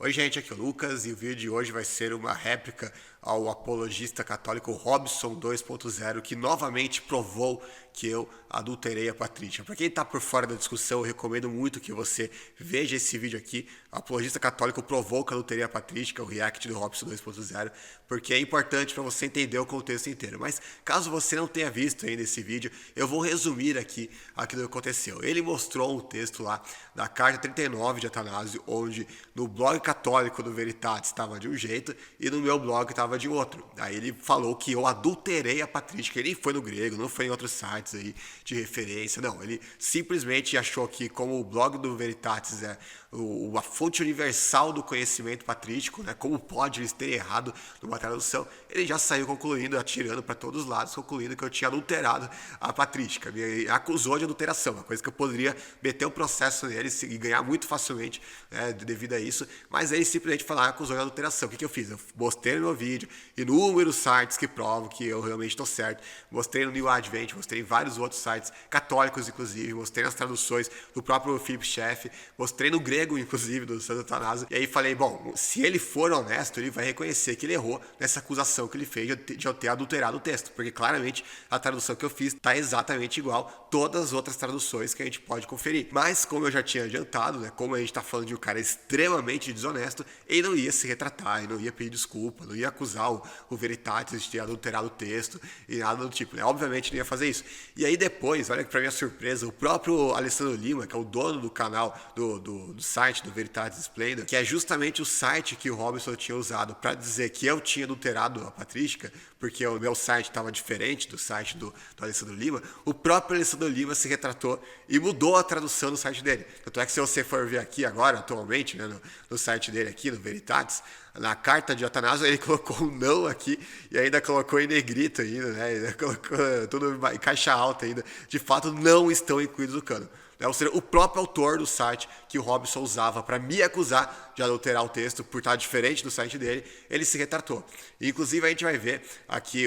Oi gente, aqui é o Lucas e o vídeo de hoje vai ser uma réplica ao apologista católico Robson 2.0, que novamente provou que eu adulterei a Patrícia. Para quem está por fora da discussão, eu recomendo muito que você veja esse vídeo aqui. O apologista católico provou que eu adulterei a Patrícia, que é o react do Robson 2.0, porque é importante para você entender o contexto inteiro. Mas caso você não tenha visto ainda esse vídeo, eu vou resumir aqui aquilo que aconteceu. Ele mostrou um texto lá da carta 39 de Atanásio, onde no blog católico do Veritatis estava de um jeito e no meu blog estava de outro. Aí ele falou que eu adulterei a patrística. Ele nem foi no grego, não foi em outros sites aí de referência, não. Ele simplesmente achou que, como o blog do Veritatis é a fonte universal do conhecimento patrístico, né? Como pode eles terem errado numa tradução? Ele já saiu concluindo, atirando para todos os lados, concluindo que eu tinha adulterado a patrística. Me acusou de adulteração, uma coisa que eu poderia meter um processo nele e ganhar muito facilmente, né, devido a isso. Mas ele simplesmente falou, acusou de adulteração. O que eu fiz? Eu mostrei no meu vídeo inúmeros sites que provam que eu realmente estou certo. Mostrei no New Advent, mostrei em vários outros sites católicos, inclusive. Mostrei nas traduções do próprio Philip Schaff, mostrei no grego, inclusive, do Santo Atanásio. E aí falei, bom, se ele for honesto, ele vai reconhecer que ele errou nessa acusação que ele fez de eu ter adulterado o texto, porque claramente a tradução que eu fiz está exatamente igual a todas as outras traduções que a gente pode conferir. Mas como eu já tinha adiantado, né, como a gente está falando de um cara extremamente desonesto, ele não ia se retratar, ele não ia pedir desculpa, não ia acusar o Veritatis de ter adulterado o texto e nada do tipo, né? Obviamente não ia fazer isso. E aí depois, olha que pra minha surpresa, o próprio Alessandro Lima, que é o dono do canal do site do Veritatis Splendor, que é justamente o site que o Robson tinha usado para dizer que eu tinha adulterado a patrística, porque o meu site estava diferente do site do Alessandro Lima, o próprio Alessandro Lima se retratou e mudou a tradução do site dele. Tanto é que se você for ver aqui agora, atualmente, né, no site dele aqui, no Veritatis, na carta de Atanásio, ele colocou um não aqui e ainda colocou em negrito ainda, né? Ainda colocou tudo em caixa alta ainda. De fato, não estão incluídos no cano. Ou seja, o próprio autor do site que o Robson usava para me acusar de adulterar o texto por estar diferente do site dele, ele se retratou. E, inclusive, a gente vai ver aqui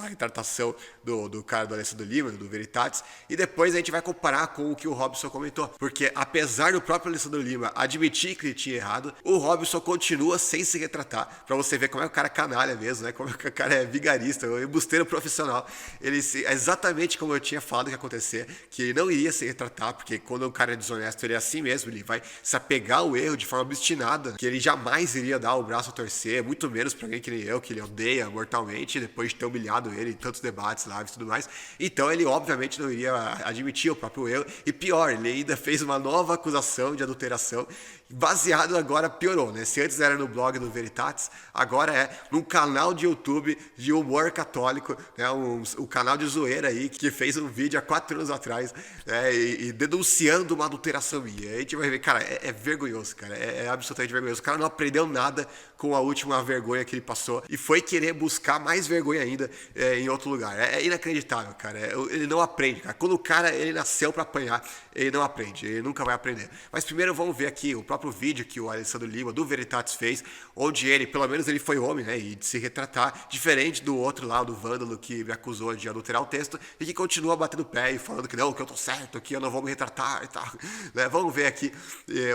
a retratação do cara do Alessandro Lima, do Veritatis, e depois a gente vai comparar com o que o Robson comentou. Porque, apesar do próprio Alessandro Lima admitir que ele tinha errado, o Robson continua sem se retratar, para você ver como é que o cara é canalha mesmo, né? Como é que o cara é vigarista, um embusteiro profissional. Ele exatamente como eu tinha falado que ia acontecer, que ele não iria se retratar, porque quando um cara é desonesto, ele é assim mesmo, ele vai se apegar ao erro de forma obstinada, que ele jamais iria dar o braço a torcer, muito menos pra alguém que nem eu, que ele odeia mortalmente, depois de ter humilhado ele em tantos debates lá e tudo mais. Então ele obviamente não iria admitir o próprio erro, e pior, ele ainda fez uma nova acusação de adulteração, baseado agora piorou, né? Se antes era no blog do Veritatis, agora é num canal de YouTube de humor católico, né? O canal de zoeira aí, que fez um vídeo há 4 anos atrás, né? E denunciando uma adulteração minha. A gente vai ver, cara, é vergonhoso, cara, é absolutamente vergonhoso. O cara não aprendeu nada com a última vergonha que ele passou e foi querer buscar mais vergonha ainda em outro lugar. É inacreditável, cara. Ele não aprende, cara. Quando o cara, ele nasceu pra apanhar, ele não aprende, ele nunca vai aprender. Mas primeiro vamos ver aqui o próprio vídeo que o Alessandro Lima, do Veritatis, fez, onde ele, pelo menos ele foi homem, né, e de se retratar, diferente do outro lá, do vândalo, que me acusou de adulterar o texto, e que continua batendo pé e falando que não, que eu tô certo, que eu não vou me retratar e tal. Né? Vamos ver aqui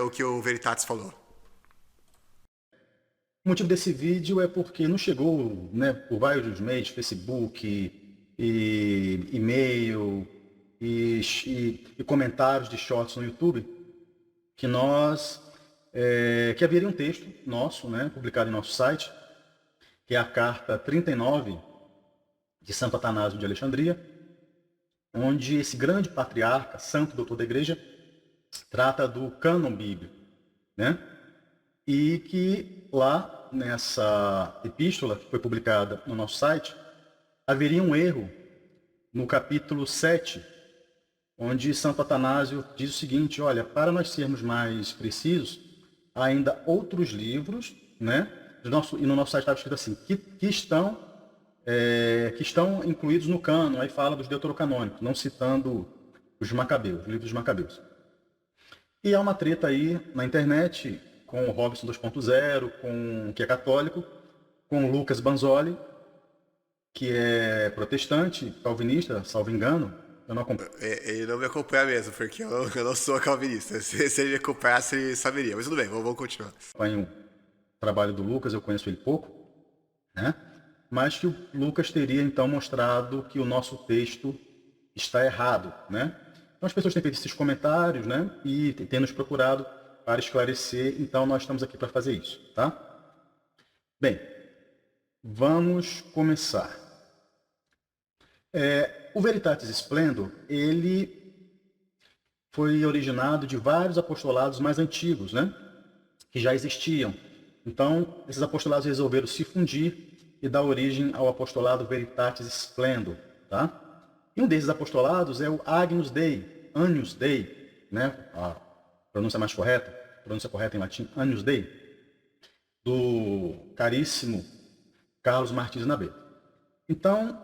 o que o Veritatis falou. O motivo desse vídeo é porque não chegou, né, por vários meios, Facebook, e e-mail e comentários de shorts no YouTube, que que haveria um texto nosso, né, publicado em nosso site, que é a carta 39 de Santo Atanásio de Alexandria, onde esse grande patriarca, santo doutor da igreja, trata do cânon bíblico, né? E que lá, nessa epístola que foi publicada no nosso site, haveria um erro no capítulo 7, onde Santo Atanásio diz o seguinte: olha, para nós sermos mais precisos, há ainda outros livros, né? E no nosso site estava escrito assim, que estão incluídos no cânon, aí fala dos deuterocanônicos, não citando os Macabeus, os livros dos Macabeus. E há uma treta aí na internet com o Robson 2.0, que é católico, com o Lucas Banzoli, que é protestante, calvinista, salvo engano. Eu não acompanho. Ele não me acompanha mesmo, porque eu não sou calvinista. Se ele me acompanhasse, ele saberia. Mas tudo bem, vamos continuar. trabalho do Lucas, eu conheço ele pouco, né? Mas que o Lucas teria então mostrado que o nosso texto está errado, né? Então as pessoas têm feito esses comentários, né? E têm nos procurado para esclarecer, então nós estamos aqui para fazer isso, tá? Bem, vamos começar. O Veritatis Splendor, ele foi originado de vários apostolados mais antigos, né? Que já existiam. Então, esses apostolados resolveram se fundir e dar origem ao apostolado Veritatis Splendor, tá? E um desses apostolados é o Agnus Dei, né? A pronúncia mais correta, a pronúncia correta em latim, Agnus Dei, do caríssimo Carlos Martins Nabeto. Então,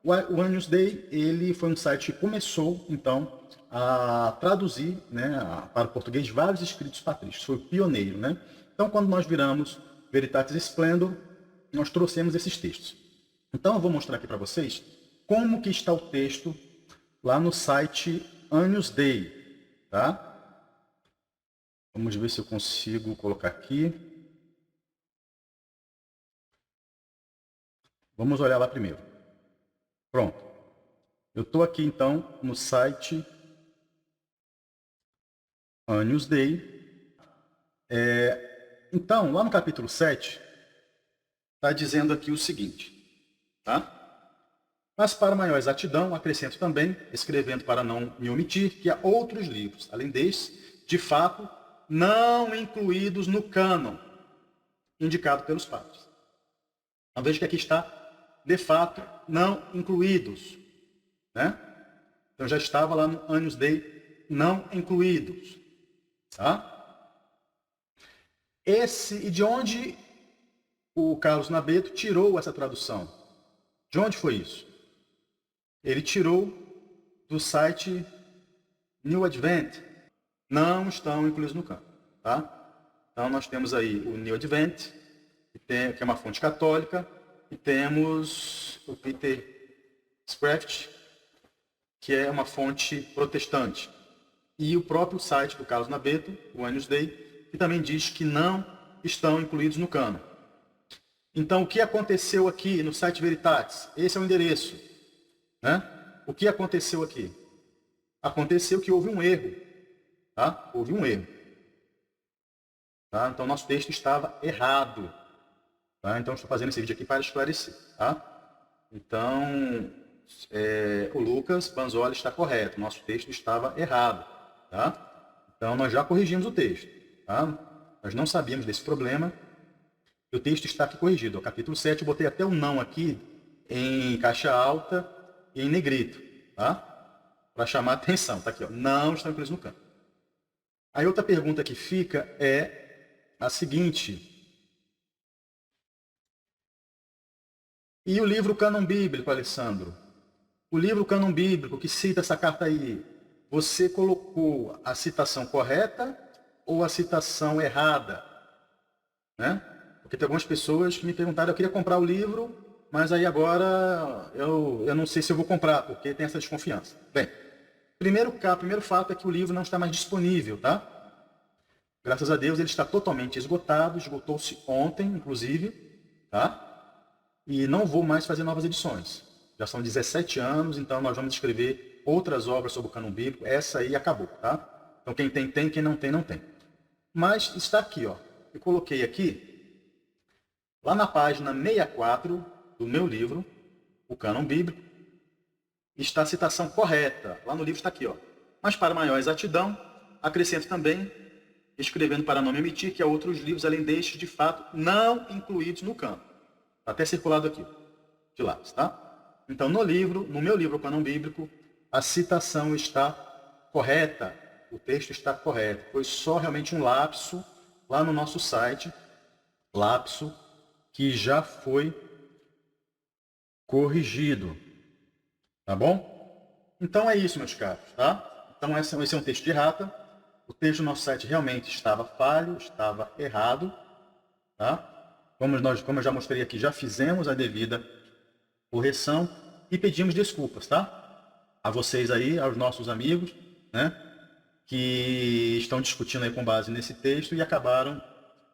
o Agnus Dei, ele foi um site que começou, então, a traduzir, né, para o português vários escritos patrícios. Foi o pioneiro, né? Então, quando nós viramos Veritatis Splendor, nós trouxemos esses textos. Então, eu vou mostrar aqui para vocês como que está o texto lá no site Agnus Dei, tá? Vamos ver se eu consigo colocar aqui. Vamos olhar lá primeiro. Pronto. Eu estou aqui, então, no site Agnus Dei. Então, lá no capítulo 7, está dizendo aqui o seguinte, tá? Mas para maior exatidão, acrescento também, escrevendo para não me omitir, que há outros livros, além destes, de fato, não incluídos no cânon, indicado pelos padres. Então, veja que aqui está, de fato, não incluídos, né? Então, já estava lá no Agnus Dei, não incluídos, tá? E de onde o Carlos Nabeto tirou essa tradução? De onde foi isso? Ele tirou do site New Advent. Não estão incluídos no cânon, tá? Então, nós temos aí o New Advent, que é uma fonte católica, e temos o Peter Scraft, que é uma fonte protestante. E o próprio site do Carlos Nabeto, o Agnus Dei, que também diz que não estão incluídos no cânon. Então, o que aconteceu aqui no site Veritatis? Esse é o endereço, né? O que aconteceu aqui? Aconteceu que houve um erro, tá? Houve um erro. Tá? Então, nosso texto estava errado. Tá? Então, estou fazendo esse vídeo aqui para esclarecer, tá? Então, o Lucas Banzoli está correto. Nosso texto estava errado, tá? Então, nós já corrigimos o texto, tá? Nós não sabíamos desse problema. O texto está aqui corrigido. O capítulo 7, eu botei até o não aqui em caixa alta e em negrito, tá? Para chamar a atenção. Tá aqui, ó. Não estão incluídos no cânon. Aí outra pergunta que fica é a seguinte. E o livro Cânon Bíblico, Alessandro? O livro Cânon Bíblico que cita essa carta aí, você colocou a citação correta ou a citação errada? Né? Porque tem algumas pessoas que me perguntaram, eu queria comprar o livro, mas aí agora eu não sei se eu vou comprar, porque tem essa desconfiança. Bem, primeiro fato é que o livro não está mais disponível, tá? Graças a Deus ele está totalmente esgotado, esgotou-se ontem, inclusive, tá? E não vou mais fazer novas edições. Já são 17 anos, então nós vamos escrever outras obras sobre o cânon bíblico. Essa aí acabou, tá? Então quem tem, tem, quem não tem, não tem. Mas está aqui, ó. Eu coloquei aqui, lá na página 64 do meu livro, o cânon bíblico, está a citação correta. Lá no livro está aqui, ó. Mas para maior exatidão, acrescento também, escrevendo para não me omitir, que há outros livros, além destes, de fato, não incluídos no cânon. Está até circulado aqui, de lápis, tá? Então, no meu livro, o cânon bíblico, a citação está correta. O texto está correto. Foi só realmente um lapso lá no nosso site, lapso que já foi corrigido. Tá bom? Então é isso, meus caros, tá? Então esse é um texto de errata. O texto do nosso site realmente estava falho, estava errado, tá? Como eu já mostrei aqui, já fizemos a devida correção e pedimos desculpas, tá? A vocês aí, aos nossos amigos, né? Que estão discutindo aí com base nesse texto e acabaram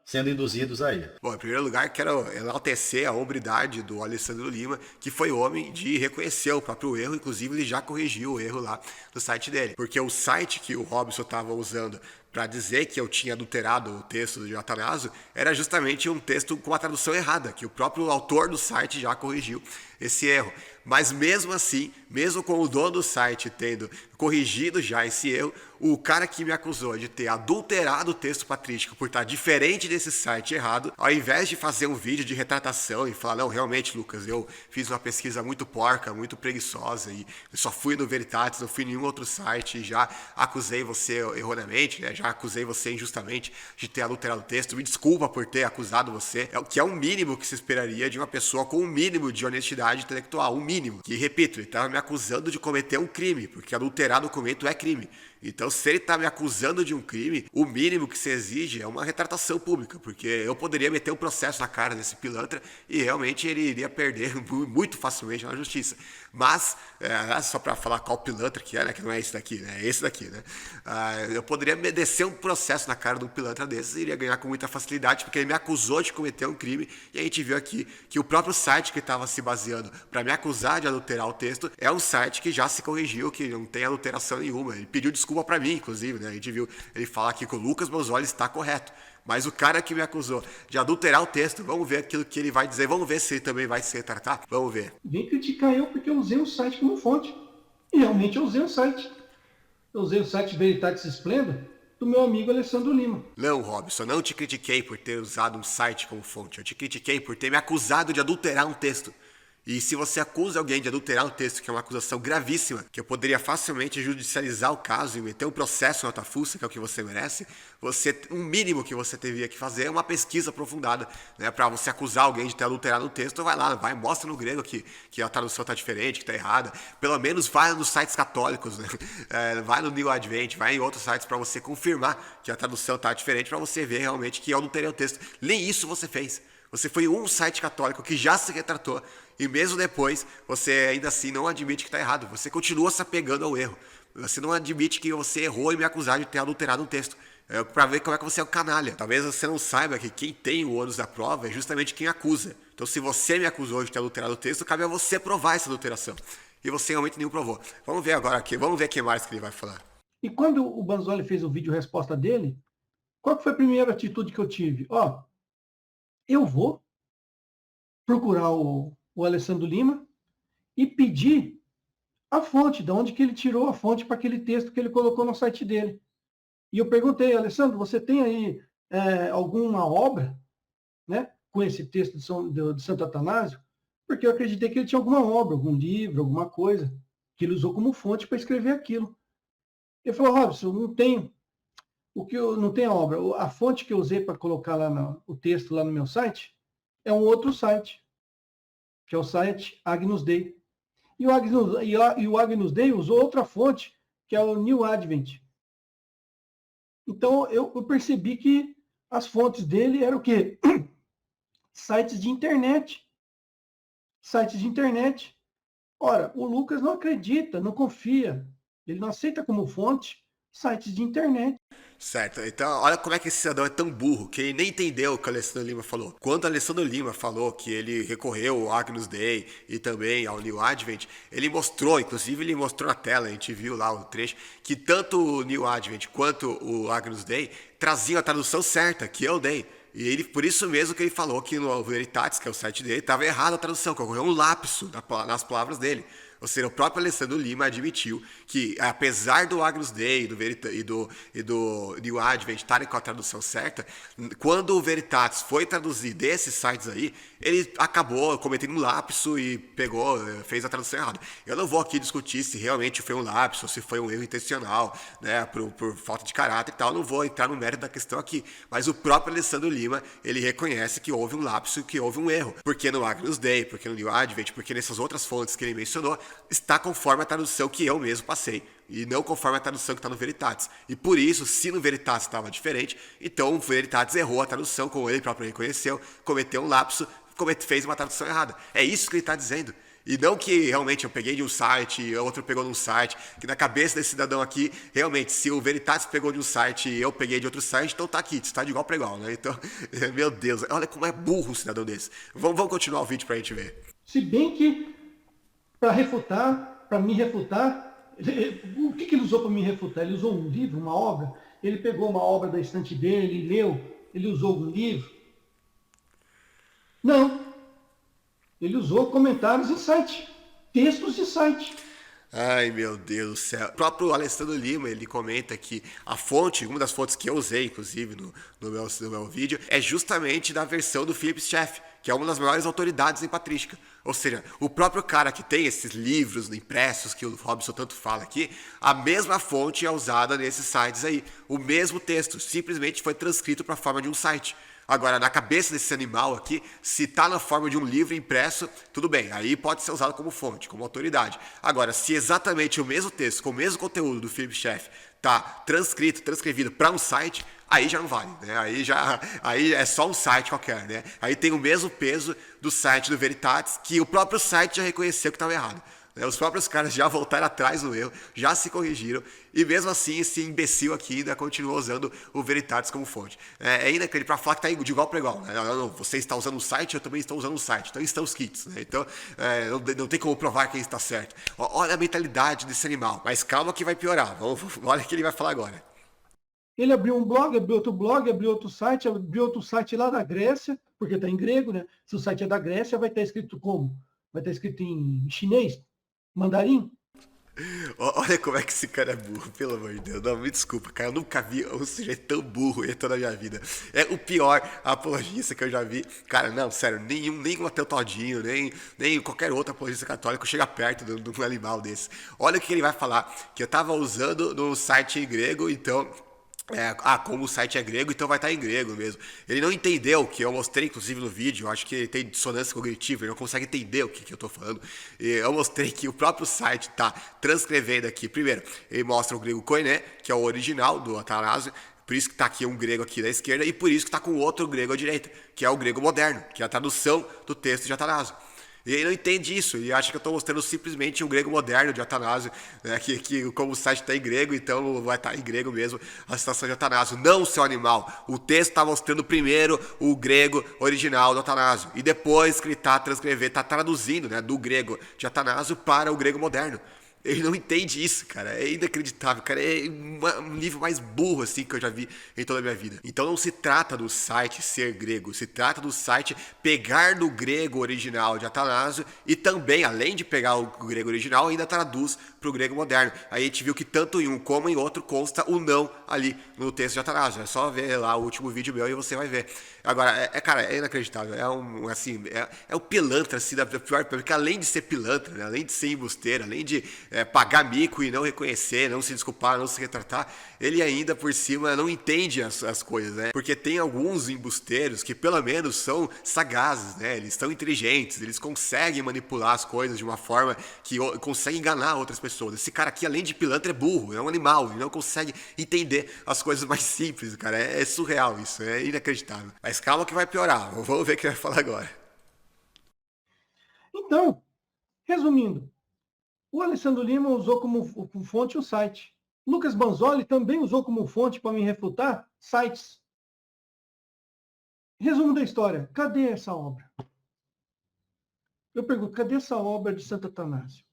sendo induzidos aí. Bom, em primeiro lugar, quero enaltecer a hombridade do Alessandro Lima, que foi homem de reconhecer o próprio erro, inclusive ele já corrigiu o erro lá no site dele. Porque o site que o Robson estava usando para dizer que eu tinha adulterado o texto de Atanaso era justamente um texto com a tradução errada, que o próprio autor do site já corrigiu esse erro. Mas mesmo assim, mesmo com o dono do site tendo corrigido já esse erro, o cara que me acusou de ter adulterado o texto patrístico por estar diferente desse site errado, ao invés de fazer um vídeo de retratação e falar, não, realmente, Lucas, eu fiz uma pesquisa muito porca, muito preguiçosa e só fui no Veritatis, não fui em nenhum outro site e já acusei você erroneamente, né? Já acusei você injustamente de ter adulterado o texto, me desculpa por ter acusado você, que é o mínimo que se esperaria de uma pessoa com um mínimo de honestidade intelectual, um mínimo. Que, repito, ele estava me acusando de cometer um crime, porque adulterar documento é crime. Então, se ele está me acusando de um crime, o mínimo que se exige é uma retratação pública, porque eu poderia meter um processo na cara desse pilantra e realmente ele iria perder muito facilmente na justiça. Mas, só para falar qual pilantra que é, né, que não é esse daqui, né, é esse daqui, né? Eu poderia descer um processo na cara de um pilantra desses e iria ganhar com muita facilidade, porque ele me acusou de cometer um crime e a gente viu aqui que o próprio site que estava se baseando para me acusar de adulterar o texto é um site que já se corrigiu, que não tem adulteração nenhuma. Ele pediu desculpa para mim, inclusive, né? A gente viu ele falar aqui que o Lucas Bosoli está correto. Mas o cara que me acusou de adulterar o texto, vamos ver aquilo que ele vai dizer, vamos ver se ele também vai se retratar, vamos ver. Vem criticar eu porque eu usei o site como fonte. E realmente eu usei o site. Eu usei o site Veritatis Splendor do meu amigo Alessandro Lima. Não, Robson, não te critiquei por ter usado um site como fonte. Eu te critiquei por ter me acusado de adulterar um texto. E se você acusa alguém de adulterar um texto, que é uma acusação gravíssima, que eu poderia facilmente judicializar o caso e meter um processo na tua fuça, que é o que você merece, o mínimo que você teria que fazer é uma pesquisa aprofundada, né? Para você acusar alguém de ter adulterado um texto, vai lá, mostra no grego que a tradução está diferente, que está errada. Pelo menos vai nos sites católicos, né? Vai no New Advent, vai em outros sites para você confirmar que a tradução está diferente, para você ver realmente que eu adulterei o texto. Nem isso você fez. Você foi um site católico que já se retratou e mesmo depois você ainda assim não admite que está errado. Você continua se apegando ao erro. Você não admite que você errou e me acusar de ter adulterado um texto. Para ver como é que você é um canalha. Talvez você não saiba que quem tem o ônus da prova é justamente quem acusa. Então se você me acusou de ter adulterado o texto, cabe a você provar essa adulteração. E você realmente nem o provou. Vamos ver agora aqui, vamos ver o que mais que ele vai falar. E quando o Banzoli fez o vídeo resposta dele, qual que foi a primeira atitude que eu tive? Eu vou procurar o Alessandro Lima e pedir a fonte, de onde que ele tirou a fonte para aquele texto que ele colocou no site dele. E eu perguntei, Alessandro, você tem aí alguma obra, né, com esse texto de Santo Atanásio? Porque eu acreditei que ele tinha alguma obra, algum livro, alguma coisa, que ele usou como fonte para escrever aquilo. Ele falou, Robson, não tenho. Não tem a obra. A fonte que eu usei para colocar lá o texto lá no meu site é um outro site, que é o site Agnus Dei. E o Agnus Dei usou outra fonte, que é o New Advent. Então, eu percebi que as fontes dele eram o quê? Sites de internet. Sites de internet. Ora, o Lucas não acredita, não confia. Ele não aceita como fonte sites de internet. Certo, então olha como é que esse cidadão é tão burro, que ele nem entendeu o que o Alessandro Lima falou. Quando o Alessandro Lima falou que ele recorreu ao Agnus Dei e também ao New Advent, ele mostrou, inclusive ele mostrou na tela, a gente viu lá o trecho, que tanto o New Advent quanto o Agnus Dei traziam a tradução certa, que eu dei. E ele, por isso mesmo que ele falou que no Veritatis, que é o site dele, estava errada a tradução, que ocorreu um lapso nas palavras dele. Ou seja, o próprio Alessandro Lima admitiu que, apesar do Agnus Dei e do New Advent estarem com a tradução certa, quando o Veritatis foi traduzir desses sites aí, ele acabou cometendo um lapso e fez a tradução errada. Eu não vou aqui discutir se realmente foi um lapso, se foi um erro intencional, né, por falta de caráter e tal, não vou entrar no mérito da questão aqui. Mas o próprio Alessandro Lima, ele reconhece que houve um lapso e que houve um erro. Porque no Agnus Dei, porque no New Advent, porque nessas outras fontes que ele mencionou, está conforme a tradução que eu mesmo passei, e não conforme a tradução que está no Veritatis. E por isso, se no Veritatis estava diferente, então o Veritatis errou a tradução, como ele próprio reconheceu, cometeu um lapso, fez uma tradução errada. É isso que ele está dizendo. E não que realmente eu peguei de um site e outro pegou de um site, que na cabeça desse cidadão aqui, realmente, se o Veritatis pegou de um site e eu peguei de outro site, então tá aqui, está de igual para igual, né? Então, meu Deus, olha como é burro um cidadão desse. Vamos continuar o vídeo pra gente ver. Se bem que, para me refutar, o que ele usou para me refutar? Ele usou um livro, uma obra, ele pegou uma obra da estante dele, leu, ele usou um livro. Não, ele usou comentários em site, textos de site. Ai, meu Deus do céu. O próprio Alessandro Lima, ele comenta que a fonte, uma das fontes que eu usei, inclusive, no meu vídeo, é justamente da versão do Philip Schaff, que é uma das maiores autoridades em patrística. Ou seja, o próprio cara que tem esses livros impressos que o Robson tanto fala aqui, a mesma fonte é usada nesses sites aí. O mesmo texto, simplesmente foi transcrito para a forma de um site. Agora, na cabeça desse animal aqui, se está na forma de um livro impresso, tudo bem, aí pode ser usado como fonte, como autoridade. Agora, se exatamente o mesmo texto, com o mesmo conteúdo do Philip Schaff, está transcrevido para um site, aí já não vale, né? Aí é só um site qualquer, né? Aí tem o mesmo peso do site do Veritatis, que o próprio site já reconheceu que estava errado. Os próprios caras já voltaram atrás no erro, já se corrigiram, e mesmo assim esse imbecil aqui ainda continua usando o Veritatis como fonte. É inacreditável para falar que está de igual para igual. Né? Não, você está usando o site, eu também estou usando o site. Então estão os kits. Né? Então não tem como provar quem está certo. Olha a mentalidade desse animal. Mas calma que vai piorar. Olha o que ele vai falar agora. Ele abriu um blog, abriu outro site lá da Grécia, porque está em grego, né? Se o site é da Grécia, vai estar escrito como? Vai estar escrito em chinês? Mandarim? Olha como é que esse cara é burro, pelo amor de Deus. Não, me desculpa, cara. Eu nunca vi um sujeito tão burro em toda a minha vida. É o pior apologista que eu já vi. Cara, não, sério, nem o Ateu Todinho, nem qualquer outro apologista católico chega perto de um animal desse. Olha o que ele vai falar, que eu tava usando no site grego, então... como o site é grego, então vai estar em grego mesmo. Ele não entendeu, que eu mostrei inclusive no vídeo, eu acho que ele tem dissonância cognitiva, ele não consegue entender o que eu estou falando. E eu mostrei que o próprio site está transcrevendo aqui. Primeiro, ele mostra o grego koiné, que é o original do Atanásio, por isso que está aqui um grego aqui da esquerda, e por isso que está com outro grego à direita, que é o grego moderno, que é a tradução do texto de Atanásio. E ele não entende isso, e acha que eu estou mostrando simplesmente um grego moderno de Atanásio, né, que como o site está em grego, então vai estar em grego mesmo a citação de Atanásio. Não, seu animal, o texto está mostrando primeiro o grego original do Atanásio, e depois que ele está transcrevendo, está traduzindo, né, do grego de Atanásio para o grego moderno. Ele não entende isso, cara. É inacreditável, cara. É um nível mais burro, assim, que eu já vi em toda a minha vida. Então não se trata do site ser grego. Se trata do site pegar do grego original de Atanásio e também, além de pegar o grego original, ainda traduz para o grego moderno. Aí a gente viu que tanto em um como em outro consta o não ali no texto de Atanásio. É só ver lá o último vídeo meu e você vai ver. Agora, cara, é inacreditável. É o pilantra, assim, da pior, porque além de ser pilantra, né, além de ser embusteiro, além de pagar mico e não reconhecer, não se desculpar, não se retratar, ele ainda por cima não entende as coisas, né? Porque tem alguns embusteiros que pelo menos são sagazes, né? Eles são inteligentes, eles conseguem manipular as coisas de uma forma que consegue enganar outras pessoas. Esse cara aqui, além de pilantra, é burro, é um animal, ele não consegue entender as coisas mais simples, cara. É surreal isso, é inacreditável. Mas calma que vai piorar, vamos ver o que vai falar agora. Então, resumindo, o Alessandro Lima usou como fonte o site. Lucas Banzoli também usou como fonte para me refutar sites. Resumo da história. Cadê essa obra? Eu pergunto, cadê essa obra de Santo Atanásio?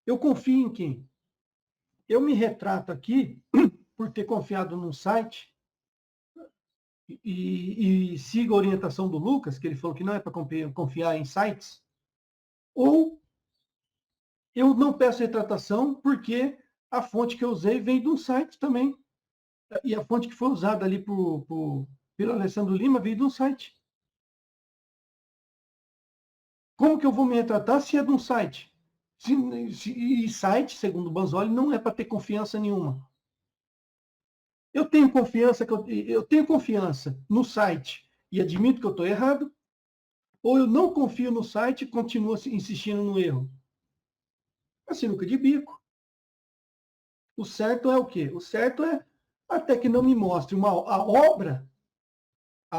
Eu confio em quem? Eu me retrato aqui por ter confiado num site e siga a orientação do Lucas, que ele falou que não é para confiar em sites, ou eu não peço retratação porque a fonte que eu usei vem de um site também. E a fonte que foi usada ali pelo Alessandro Lima veio de um site. Como que eu vou me retratar se é de um site? E site, segundo o Banzoli, não é para ter confiança nenhuma. Eu tenho confiança no site e admito que eu estou errado, ou eu não confio no site e continuo insistindo no erro. É sinuca de bico. O certo é o quê? O certo é até que não me mostre a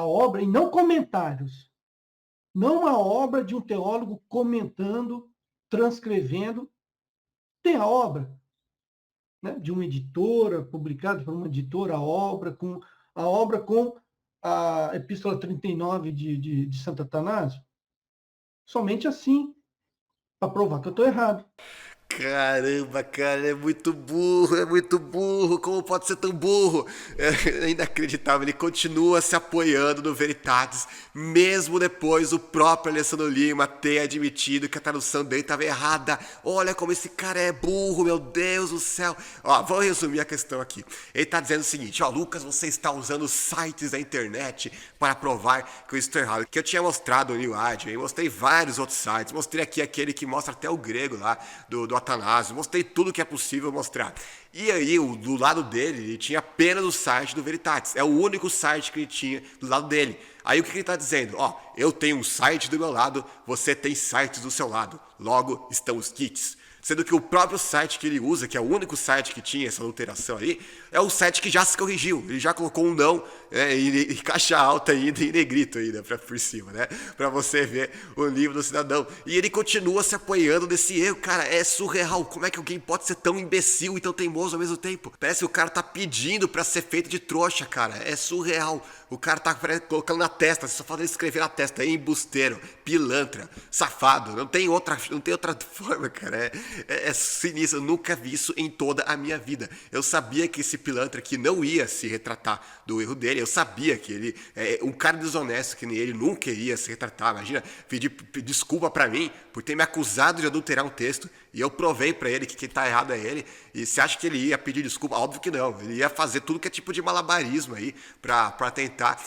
obra e não comentários não uma obra de um teólogo comentando, transcrevendo. Tem a obra, né, de uma editora, publicada por uma editora, a obra com a Epístola 39 de Santo Atanásio. Somente assim, para provar que eu estou errado. Caramba, cara, é muito burro, é muito burro. Como pode ser tão burro? É inacreditável. Ele continua se apoiando no Veritatis, mesmo depois o próprio Alessandro Lima ter admitido que a tradução dele estava errada. Olha como esse cara é burro, meu Deus do céu. Ó, vou resumir a questão aqui. Ele está dizendo o seguinte: ó, Lucas, você está usando sites da internet para provar que eu estou errado. Que eu tinha mostrado o New Age, eu mostrei vários outros sites, mostrei aqui aquele que mostra até o grego lá do Atanásio, mostrei tudo que é possível mostrar. E aí, do lado dele, ele tinha apenas o site do Veritatis. É o único site que ele tinha do lado dele. Aí o que ele está dizendo? Ó, eu tenho um site do meu lado, você tem sites do seu lado. Logo, estão os kits. Sendo que o próprio site que ele usa, que é o único site que tinha essa alteração aí, é o site que já se corrigiu. Ele já colocou um não em caixa alta ainda, em negrito ainda, por cima, né? Pra você ver o livro do cidadão. E ele continua se apoiando nesse erro. Cara, é surreal. Como é que alguém pode ser tão imbecil e tão teimoso ao mesmo tempo? Parece que o cara tá pedindo pra ser feito de trouxa, cara. É surreal. O cara tá colocando na testa, só falta ele escrever na testa, embusteiro, pilantra, safado. Não tem outra forma, cara. É sinistro. Eu nunca vi isso em toda a minha vida. Eu sabia que esse pilantra aqui não ia se retratar do erro dele. Eu sabia que ele, um cara desonesto que nem ele, nunca iria se retratar. Imagina, pedir desculpa pra mim por ter me acusado de adulterar um texto. E eu provei pra ele que quem tá errado é ele. E você acha que ele ia pedir desculpa? Óbvio que não. Ele ia fazer tudo que é tipo de malabarismo aí pra tentar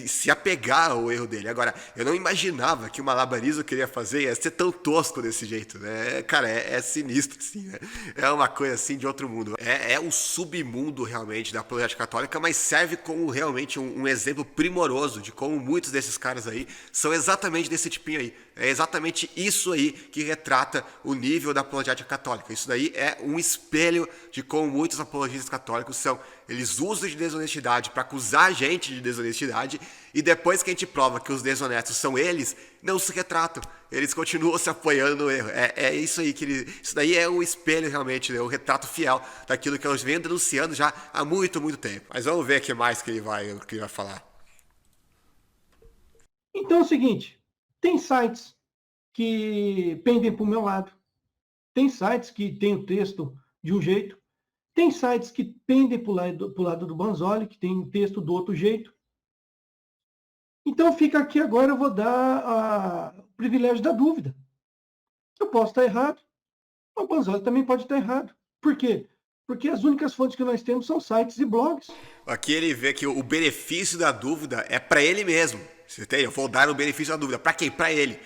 se apegar ao erro dele. Agora, eu não imaginava que o malabarismo que ele ia fazer ia ser tão tosco desse jeito, né? Cara, é sinistro, assim, né? É uma coisa assim de outro mundo. É o submundo realmente da apologética católica, mas serve como realmente um exemplo primoroso de como muitos desses caras aí são exatamente desse tipinho aí. É exatamente isso aí que retrata o nível da apologética católica. Isso daí é um espelho de como muitos apologistas católicos são. Eles usam de desonestidade para acusar a gente de desonestidade e depois que a gente prova que os desonestos são eles, não se retratam. Eles continuam se apoiando no erro. É isso aí isso daí é um espelho realmente, né? Um retrato fiel daquilo que eu venho denunciando já há muito, muito tempo. Mas vamos ver o que mais que ele vai falar. Então é o seguinte, tem sites que pendem para o meu lado, tem sites que tem o texto de um jeito, tem sites que pendem para o lado do Banzoli, que tem o texto do outro jeito. Então fica aqui agora, eu vou dar o privilégio da dúvida. Eu posso estar errado, o Banzoli também pode estar errado. Por quê? Porque as únicas fontes que nós temos são sites e blogs. Aqui ele vê que o benefício da dúvida é para ele mesmo. Você tem? Eu vou dar o benefício da dúvida. Para quem? Para ele.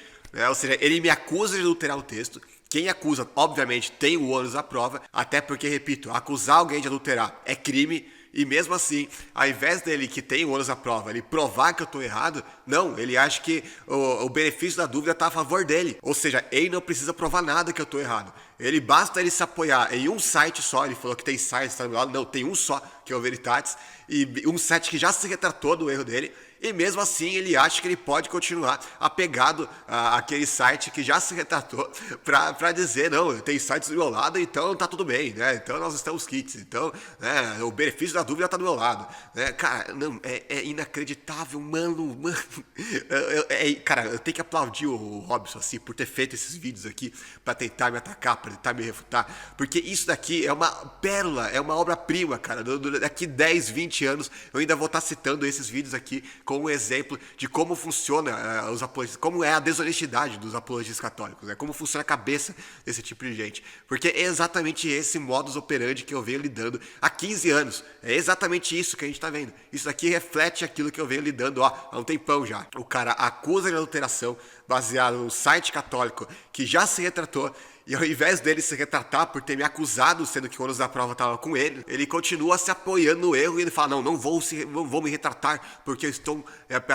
Ou seja, ele me acusa de adulterar o texto. Quem acusa, obviamente, tem o ônus da prova. Até porque, repito, acusar alguém de adulterar é crime. E mesmo assim, ao invés dele que tem o ônus da prova, ele provar que eu estou errado, não, ele acha que o benefício da dúvida está a favor dele. Ou seja, ele não precisa provar nada que eu estou errado. Basta ele se apoiar em um site só, ele falou que tem sites, tá do lado, não, tem um só, que é o Veritatis, e um site que já se retratou do erro dele, e mesmo assim ele acha que ele pode continuar apegado àquele site que já se retratou para dizer, não, tem sites do meu lado, então tá tudo bem, né? Então nós estamos kits, então né, o benefício da dúvida tá do meu lado. Né? Cara, não, é inacreditável, mano. Cara, eu tenho que aplaudir o Robson assim, por ter feito esses vídeos aqui para tentar me atacar, para tentar me refutar, porque isso daqui é uma pérola, é uma obra-prima, cara. Daqui 10, 20 anos eu ainda vou estar citando esses vídeos aqui como um exemplo de como funciona os apologistas, como é a desonestidade dos apologistas católicos, como funciona a cabeça desse tipo de gente. Porque é exatamente esse modus operandi que eu venho lidando há 15 anos. É exatamente isso que a gente está vendo. Isso aqui reflete aquilo que eu venho lidando há um tempão já. O cara acusa de adulteração baseado num site católico que já se retratou E ao invés dele se retratar por ter me acusado, sendo que o ônus da prova estava com ele continua se apoiando no erro e ele fala, não vou me retratar porque eu estou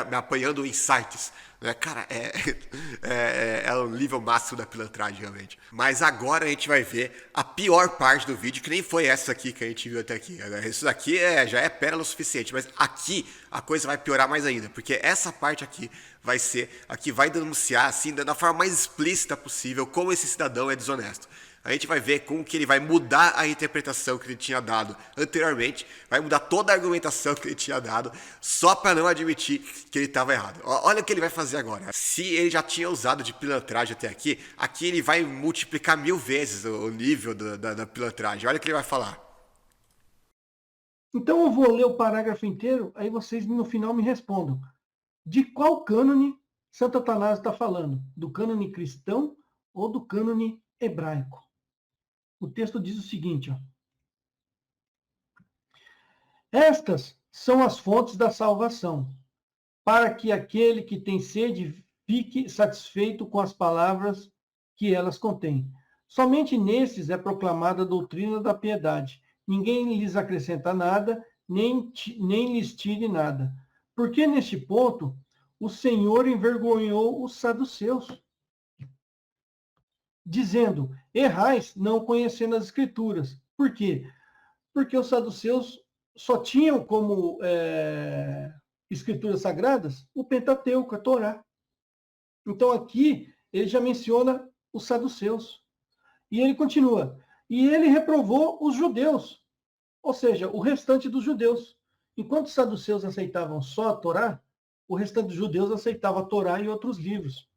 me apoiando em sites. Cara, é o nível máximo da pilantragem, realmente. Mas agora a gente vai ver a pior parte do vídeo, que nem foi essa aqui que a gente viu até aqui. Isso daqui já é pérola o suficiente, mas aqui a coisa vai piorar mais ainda, porque essa parte aqui vai ser a que vai denunciar, assim, da forma mais explícita possível, como esse cidadão é desonesto. A gente vai ver como que ele vai mudar a interpretação que ele tinha dado anteriormente, vai mudar toda a argumentação que ele tinha dado, só para não admitir que ele estava errado. Olha o que ele vai fazer agora. Se ele já tinha usado de pilantragem até aqui ele vai multiplicar 1000 vezes o nível da pilantragem. Olha o que ele vai falar. Então eu vou ler o parágrafo inteiro, aí vocês no final me respondam. De qual cânone Santo Atanásio está falando? Do cânone cristão ou do cânone hebraico? O texto diz o seguinte, ó. Estas são as fontes da salvação, para que aquele que tem sede fique satisfeito com as palavras que elas contêm. Somente nesses é proclamada a doutrina da piedade. Ninguém lhes acrescenta nada, nem lhes tire nada. Porque neste ponto o Senhor envergonhou os saduceus, dizendo, errais não conhecendo as Escrituras. Por quê? Porque os saduceus só tinham como Escrituras sagradas o Pentateuco, a Torá. Então aqui ele já menciona os saduceus. E ele continua. E ele reprovou os judeus, ou seja, o restante dos judeus. Enquanto os saduceus aceitavam só a Torá, o restante dos judeus aceitava a Torá e outros livros.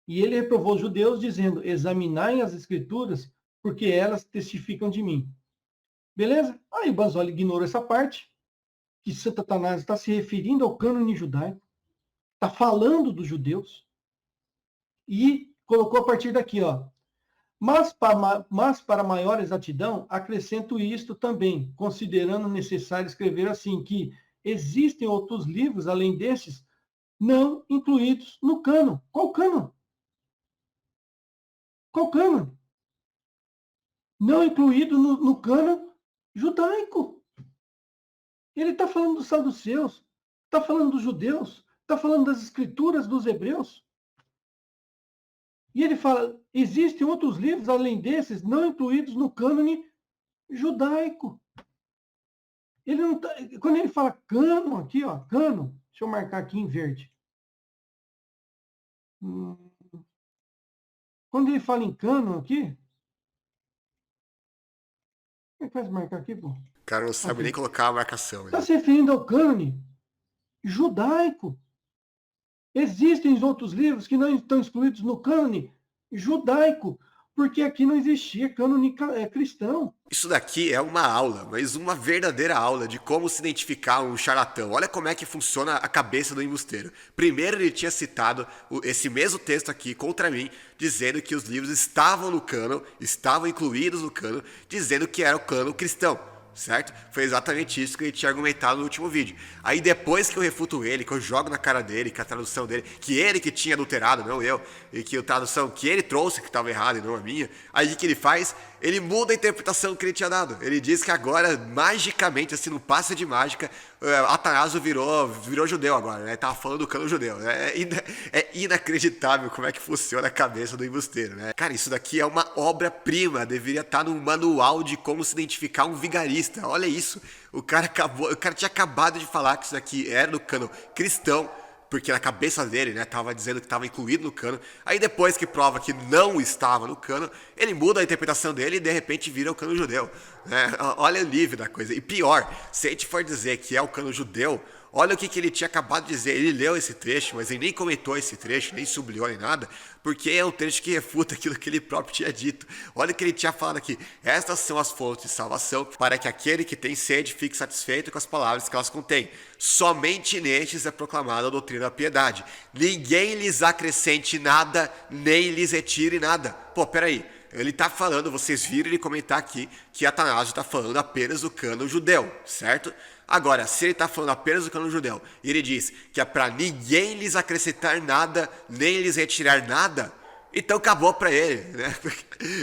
E ele reprovou os judeus, dizendo, examinai as Escrituras, porque elas testificam de mim. Beleza? Aí o Banzoli ignorou essa parte, que Santo Atanásio está se referindo ao cânone judaico, está falando dos judeus, e colocou a partir daqui, ó. Mas para maior exatidão, acrescento isto também, considerando necessário escrever assim, que existem outros livros, além desses, não incluídos no cânon. Qual cânon? Qual cânon? Não incluído no cânon judaico. Ele está falando dos saduceus, está falando dos judeus, está falando das escrituras dos hebreus. E ele fala, existem outros livros, além desses, não incluídos no cânone judaico. Ele não tá, quando ele fala cânon aqui, ó, cânon, deixa eu marcar aqui em verde. Quando ele fala em cânon aqui, como é que faz marcar aqui, pô? O cara não sabe nem colocar a marcação. Está se referindo ao cânone judaico. Existem outros livros que não estão excluídos no cânone judaico, porque aqui não existia cânone cristão. Isso daqui é uma aula, mas uma verdadeira aula de como se identificar um charlatão. Olha como é que funciona a cabeça do embusteiro. Primeiro ele tinha citado esse mesmo texto aqui contra mim, dizendo que os livros estavam no cânon, estavam incluídos no cânon, dizendo que era o cânon cristão. Certo? Foi exatamente isso que ele tinha argumentado no último vídeo. Aí depois que eu refuto ele, que eu jogo na cara dele, que a tradução dele, que ele que tinha adulterado, não eu, e que a tradução que ele trouxe que estava errada e não a minha, aí o que ele faz? Ele muda a interpretação que ele tinha dado. Ele diz que agora, magicamente, assim, no passe de mágica, Atanásio virou judeu agora, né? Tava falando do cano judeu. É inacreditável como é que funciona a cabeça do embusteiro, né? Cara, isso daqui é uma obra-prima, deveria estar no manual de como se identificar um vigarista. Olha isso, o cara tinha acabado de falar que isso daqui era do cano cristão, porque na cabeça dele, né, tava dizendo que estava incluído no cano. Aí depois que prova que não estava no cano, ele muda a interpretação dele e de repente vira o cano judeu. Né? Olha o nível da coisa. E pior, se a gente for dizer que é o cano judeu, olha o que ele tinha acabado de dizer. Ele leu esse trecho, mas ele nem comentou esse trecho, nem sublinhou nem nada, porque é um trecho que refuta aquilo que ele próprio tinha dito. Olha o que ele tinha falado aqui. Estas são as fontes de salvação, para que aquele que tem sede fique satisfeito com as palavras que elas contêm. Somente nestes é proclamada a doutrina da piedade. Ninguém lhes acrescente nada, nem lhes retire nada. Pô, peraí. Ele está falando, vocês viram ele comentar aqui, que Atanásio está falando apenas do cânon judeu, certo? Agora, se ele está falando apenas do cânon judeu, e ele diz que é para ninguém lhes acrescentar nada, nem lhes retirar nada, Então acabou pra ele, né?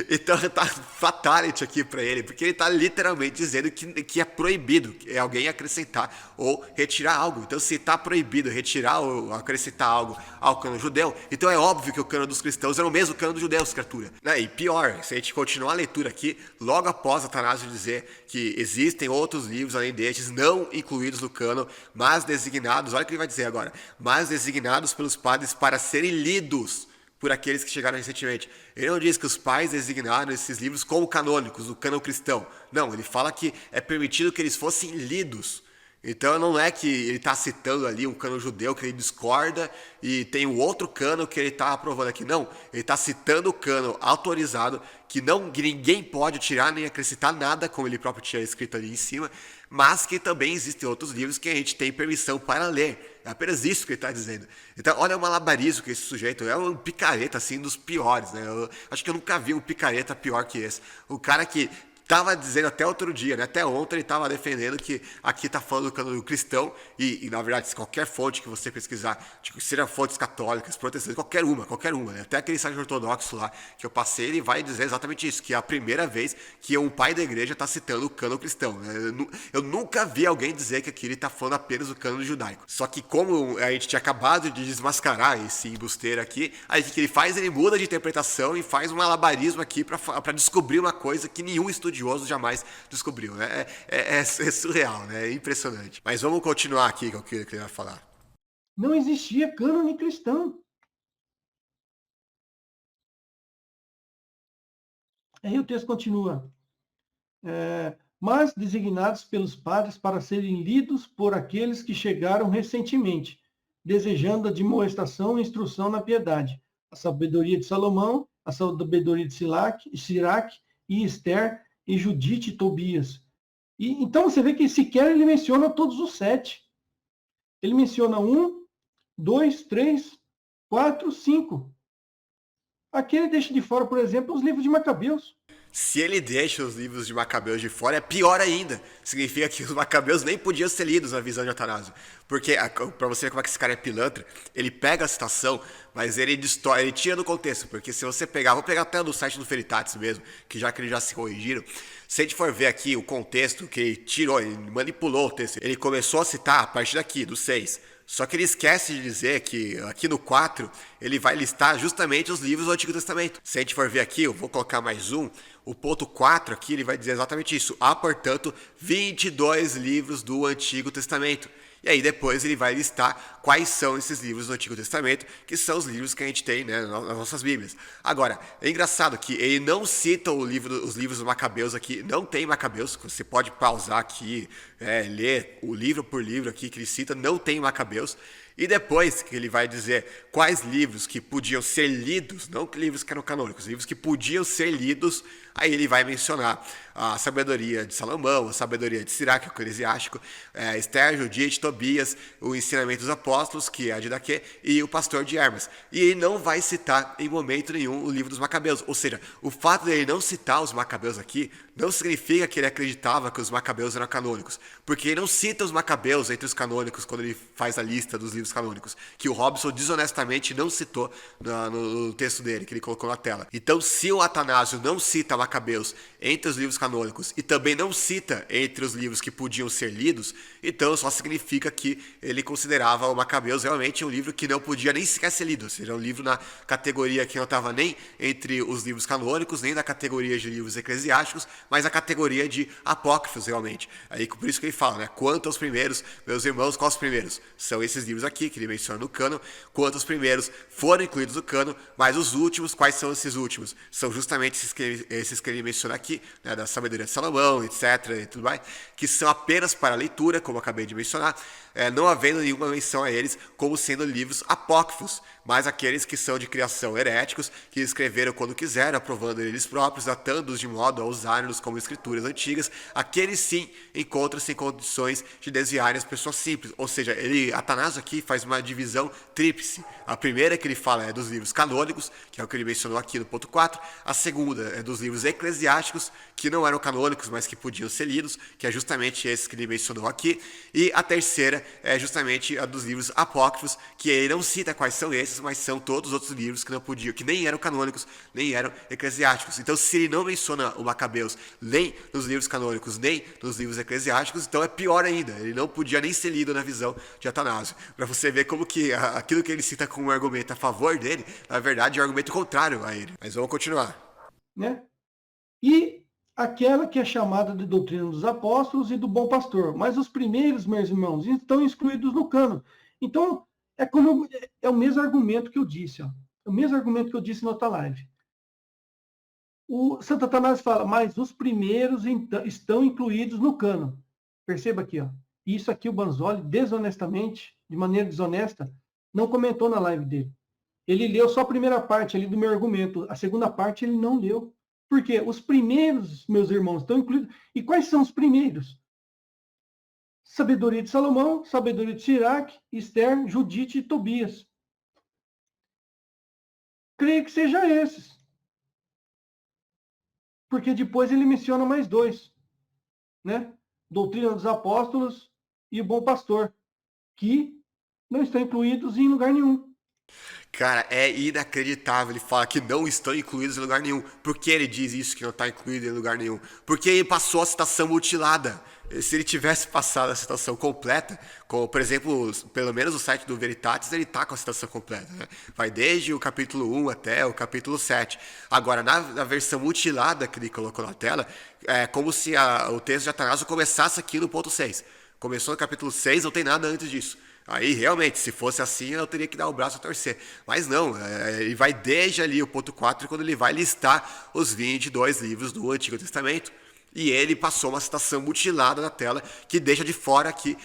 Então tá fatality aqui pra ele, porque ele tá literalmente dizendo que é proibido alguém acrescentar ou retirar algo. Então se tá proibido retirar ou acrescentar algo ao cânon judeu, então é óbvio que o cânon dos cristãos é o mesmo cânon dos judeus, criatura. Né? E pior, se a gente continuar a leitura aqui, logo após Atanásio dizer que existem outros livros além destes, não incluídos no cânon, mas designados, olha o que ele vai dizer agora, mas designados pelos padres para serem lidos por aqueles que chegaram recentemente. Ele não diz que os pais designaram esses livros como canônicos, do cânon cristão. Não, ele fala que é permitido que eles fossem lidos. Então não é que ele está citando ali um cânon judeu que ele discorda e tem um outro cânon que ele está aprovando aqui. Não, ele está citando o cânon autorizado que ninguém pode tirar nem acrescentar nada, como ele próprio tinha escrito ali em cima, mas que também existem outros livros que a gente tem permissão para ler. É apenas isso que ele está dizendo. Então, olha o malabarismo que esse sujeito é, um picareta assim dos piores, né? Eu acho que eu nunca vi um picareta pior que esse. O cara que estava dizendo até outro dia, né? Até ontem ele estava defendendo que aqui está falando do cânon cristão e, na verdade, qualquer fonte que você pesquisar, tipo, seja fontes católicas, protestantes, qualquer uma, né? Até aquele site ortodoxo lá que eu passei, ele vai dizer exatamente isso, que é a primeira vez que um pai da igreja está citando o cânon cristão, né? Eu nunca vi alguém dizer que aqui ele está falando apenas do cânon judaico. Só que como a gente tinha acabado de desmascarar esse embusteiro aqui, aí o que ele faz? Ele muda de interpretação e faz um malabarismo aqui para descobrir uma coisa que nenhum estudioso jamais descobriu, né? É surreal, né? É impressionante. Mas vamos continuar aqui com o que ele vai falar. Não existia cânone cristão. Aí o texto continua. Mas designados pelos padres para serem lidos por aqueles que chegaram recentemente, desejando a demonstração e instrução na piedade, a sabedoria de Salomão, a sabedoria de Siraque e Esther, e Judite e Tobias. E, então você vê que sequer ele menciona todos os 7. Ele menciona 1, 2, 3, 4, 5. Aqui ele deixa de fora, por exemplo, os livros de Macabeus. Se ele deixa os livros de Macabeus de fora, é pior ainda. Significa que os Macabeus nem podiam ser lidos na visão de Atanásio. Porque, para você ver como é que esse cara é pilantra, ele pega a citação, mas ele distorce, ele tira do contexto. Porque se você pegar, vou pegar até do site do Veritatis mesmo, que já que eles já se corrigiram, se a gente for ver aqui o contexto que ele tirou, ele manipulou o texto, ele começou a citar a partir daqui, do 6. Só que ele esquece de dizer que aqui no 4 ele vai listar justamente os livros do Antigo Testamento. Se a gente for ver aqui, eu vou colocar mais um, o ponto 4 aqui ele vai dizer exatamente isso. Há, portanto, 22 livros do Antigo Testamento. E aí depois ele vai listar quais são esses livros do Antigo Testamento, que são os livros que a gente tem, né, nas nossas Bíblias. Agora, é engraçado que ele não cita os livros do Macabeus aqui, não tem Macabeus, você pode pausar aqui, ler o livro por livro aqui que ele cita, não tem Macabeus. E depois que ele vai dizer quais livros que podiam ser lidos, não livros que eram canônicos, livros que podiam ser lidos, aí ele vai mencionar a sabedoria de Salomão, a sabedoria de Siraque, o eclesiástico, Esther, Judite, Tobias, o ensinamento dos apóstolos, que é a Didaquê, e o pastor de Hermas. E ele não vai citar em momento nenhum o livro dos Macabeus. Ou seja, o fato de ele não citar os Macabeus aqui não significa que ele acreditava que os Macabeus eram canônicos, porque ele não cita os Macabeus entre os canônicos quando ele faz a lista dos livros canônicos, que o Robson desonestamente não citou no texto dele, que ele colocou na tela. Então, se o Atanásio não cita Macabeus entre os livros canônicos e também não cita entre os livros que podiam ser lidos, então só significa que ele considerava o Macabeus realmente um livro que não podia nem sequer ser lido, ou seja, um livro na categoria que não estava nem entre os livros canônicos, nem na categoria de livros eclesiásticos, mas na categoria de apócrifos realmente. Aí por isso que ele fala, né? Quanto aos primeiros, meus irmãos, quais os primeiros? São esses livros aqui que ele menciona no cânon. Quanto aos primeiros foram incluídos no cânon, mas os últimos, quais são esses últimos? São justamente esses que ele menciona aqui, né? Da sabedoria de Salomão, etc. e tudo mais, que são apenas para leitura, como eu acabei de mencionar, não havendo nenhuma menção a eles como sendo livros apócrifos, mas aqueles que são de criação heréticos, que escreveram quando quiseram, aprovando eles próprios, datando-os de modo a usarem-nos como escrituras antigas, aqueles sim encontram-se em condições de desviarem as pessoas simples. Ou seja, Atanásio aqui faz uma divisão tríplice. A primeira que ele fala é dos livros canônicos, que é o que ele mencionou aqui no ponto 4. A segunda é dos livros eclesiásticos, que não eram canônicos, mas que podiam ser lidos, que é justamente esse que ele mencionou aqui. E a terceira ideia é justamente a dos livros apócrifos, que ele não cita quais são esses, mas são todos os outros livros que não podiam, que nem eram canônicos, nem eram eclesiásticos. Então, se ele não menciona o Macabeus nem nos livros canônicos, nem nos livros eclesiásticos, então é pior ainda. Ele não podia nem ser lido na visão de Atanásio. Para você ver como que aquilo que ele cita como um argumento a favor dele, na verdade é um argumento contrário a ele. Mas vamos continuar. Né? E aquela que é chamada de doutrina dos apóstolos e do bom pastor. Mas os primeiros, meus irmãos, estão excluídos no cânon. Então, é o mesmo argumento que eu disse. Ó. É o mesmo argumento que eu disse na outra live. O Santo Atanásio fala, mas os primeiros estão incluídos no cânon. Perceba aqui. Ó. Isso aqui o Banzoli, desonestamente, de maneira desonesta, não comentou na live dele. Ele leu só a primeira parte ali do meu argumento. A segunda parte ele não leu. Por quê? Os primeiros, meus irmãos, estão incluídos. E quais são os primeiros? Sabedoria de Salomão, Sabedoria de Siraque, Esther, Judite e Tobias. Creio que seja esses. Porque depois ele menciona mais dois. Né? Doutrina dos Apóstolos e o Bom Pastor. Que não estão incluídos em lugar nenhum. Cara, é inacreditável. Ele fala que não estão incluídos em lugar nenhum. Por que ele diz isso, que não está incluído em lugar nenhum? Porque ele passou a citação mutilada. Se ele tivesse passado a citação completa, como, por exemplo, pelo menos o site do Veritatis, ele está com a citação completa. Né? Vai desde o capítulo 1 até o capítulo 7. Agora, na versão mutilada que ele colocou na tela, é como se o texto de Atanásio começasse aqui no ponto 6. Começou no capítulo 6, não tem nada antes disso. Aí, realmente, se fosse assim, eu teria que dar o braço a torcer. Mas não, ele vai desde ali o ponto 4, quando ele vai listar os 22 livros do Antigo Testamento. E ele passou uma citação mutilada na tela que deixa de fora aqui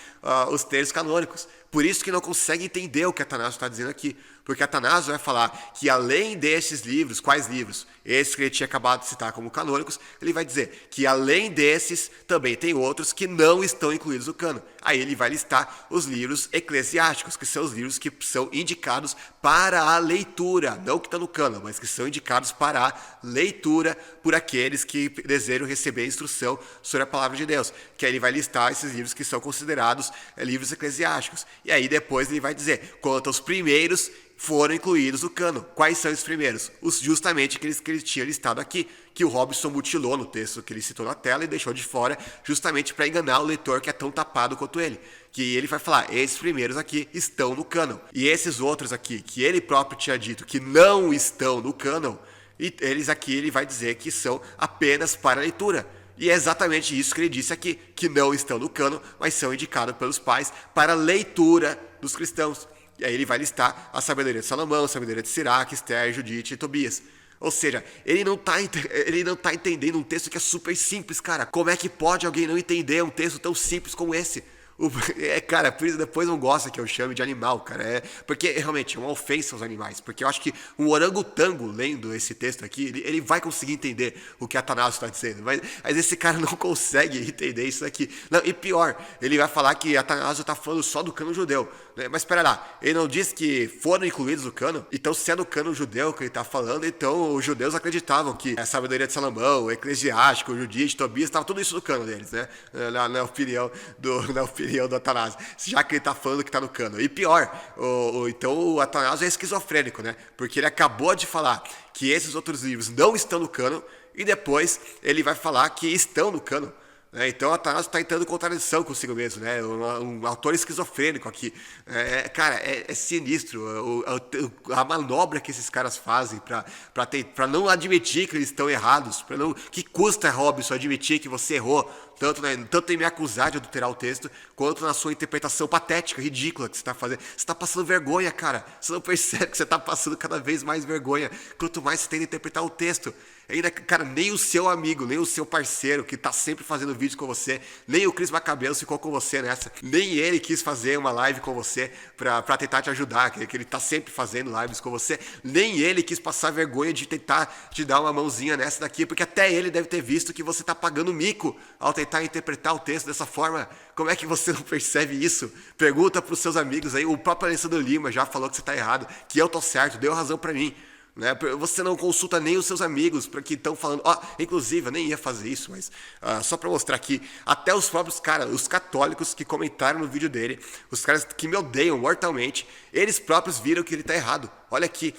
os textos canônicos. Por isso que não consegue entender o que Atanásio está dizendo aqui. Porque Atanásio vai falar que além desses livros, quais livros? Esses que ele tinha acabado de citar como canônicos, ele vai dizer que além desses, também tem outros que não estão incluídos no cânon. Aí ele vai listar os livros eclesiásticos, que são os livros que são indicados para a leitura. Não que estão no cânon, mas que são indicados para a leitura por aqueles que desejam receber instrução sobre a palavra de Deus. Que aí ele vai listar esses livros que são considerados livros eclesiásticos. E aí depois ele vai dizer, quanto aos primeiros foram incluídos no cânon. Quais são os primeiros? Justamente aqueles que ele tinha listado aqui, que o Robson mutilou no texto que ele citou na tela e deixou de fora, justamente para enganar o leitor que é tão tapado quanto ele. Que ele vai falar, esses primeiros aqui estão no cânon. E esses outros aqui, que ele próprio tinha dito que não estão no cânon, e eles aqui ele vai dizer que são apenas para leitura. E é exatamente isso que ele disse aqui, que não estão no cânon, mas são indicados pelos pais para leitura dos cristãos. E aí ele vai listar a sabedoria de Salomão, a sabedoria de Siraque, Esther, Judite e Tobias. Ou seja, ele não tá entendendo um texto que é super simples, cara. Como é que pode alguém não entender um texto tão simples como esse? Cara, por isso depois não gosta que eu chame de animal, cara. Porque realmente é uma ofensa aos animais. Porque eu acho que um orangotango lendo esse texto aqui, ele vai conseguir entender o que Atanásio está dizendo. Mas esse cara não consegue entender isso aqui. Não, e pior, ele vai falar que Atanásio está falando só do cânon judeu. Né? Mas espera lá, ele não disse que foram incluídos no cânon? Então, se é do cânon judeu que ele está falando, então os judeus acreditavam que a sabedoria de Salomão, o eclesiástico, o Judite, Tobias, estava tudo isso no cânon deles, né? Na opinião do Atanásio, já que ele está falando que está no cânon. E pior, então o Atanásio é esquizofrênico, né? Porque ele acabou de falar que esses outros livros não estão no cânon e depois ele vai falar que estão no cânon. Então, Atanásio está entrando em contradição consigo mesmo, né? Um autor esquizofrênico aqui. Cara, é sinistro a manobra que esses caras fazem para não admitir que eles estão errados, que custa, Robson, admitir que você errou, tanto em me acusar de adulterar o texto, quanto na sua interpretação patética, ridícula que você está fazendo. Você está passando vergonha, cara. Você não percebe que você está passando cada vez mais vergonha, quanto mais você tenta interpretar o texto. Ainda, cara, nem o seu amigo, nem o seu parceiro que tá sempre fazendo vídeo com você, nem o Cris Macabeus ficou com você nessa, nem ele quis fazer uma live com você pra tentar te ajudar, que ele tá sempre fazendo lives com você, nem ele quis passar vergonha de tentar te dar uma mãozinha nessa daqui, porque até ele deve ter visto que você tá pagando mico ao tentar interpretar o texto dessa forma. Como é que você não percebe isso? Pergunta pros seus amigos aí, o próprio Alessandro Lima já falou que você tá errado, que eu tô certo, deu razão pra mim. né? Você não consulta nem os seus amigos para que estão falando. Inclusive, eu nem ia fazer isso, mas só para mostrar aqui, até os próprios caras, os católicos que comentaram no vídeo dele, os caras que me odeiam mortalmente, eles próprios viram que ele tá errado. Olha aqui,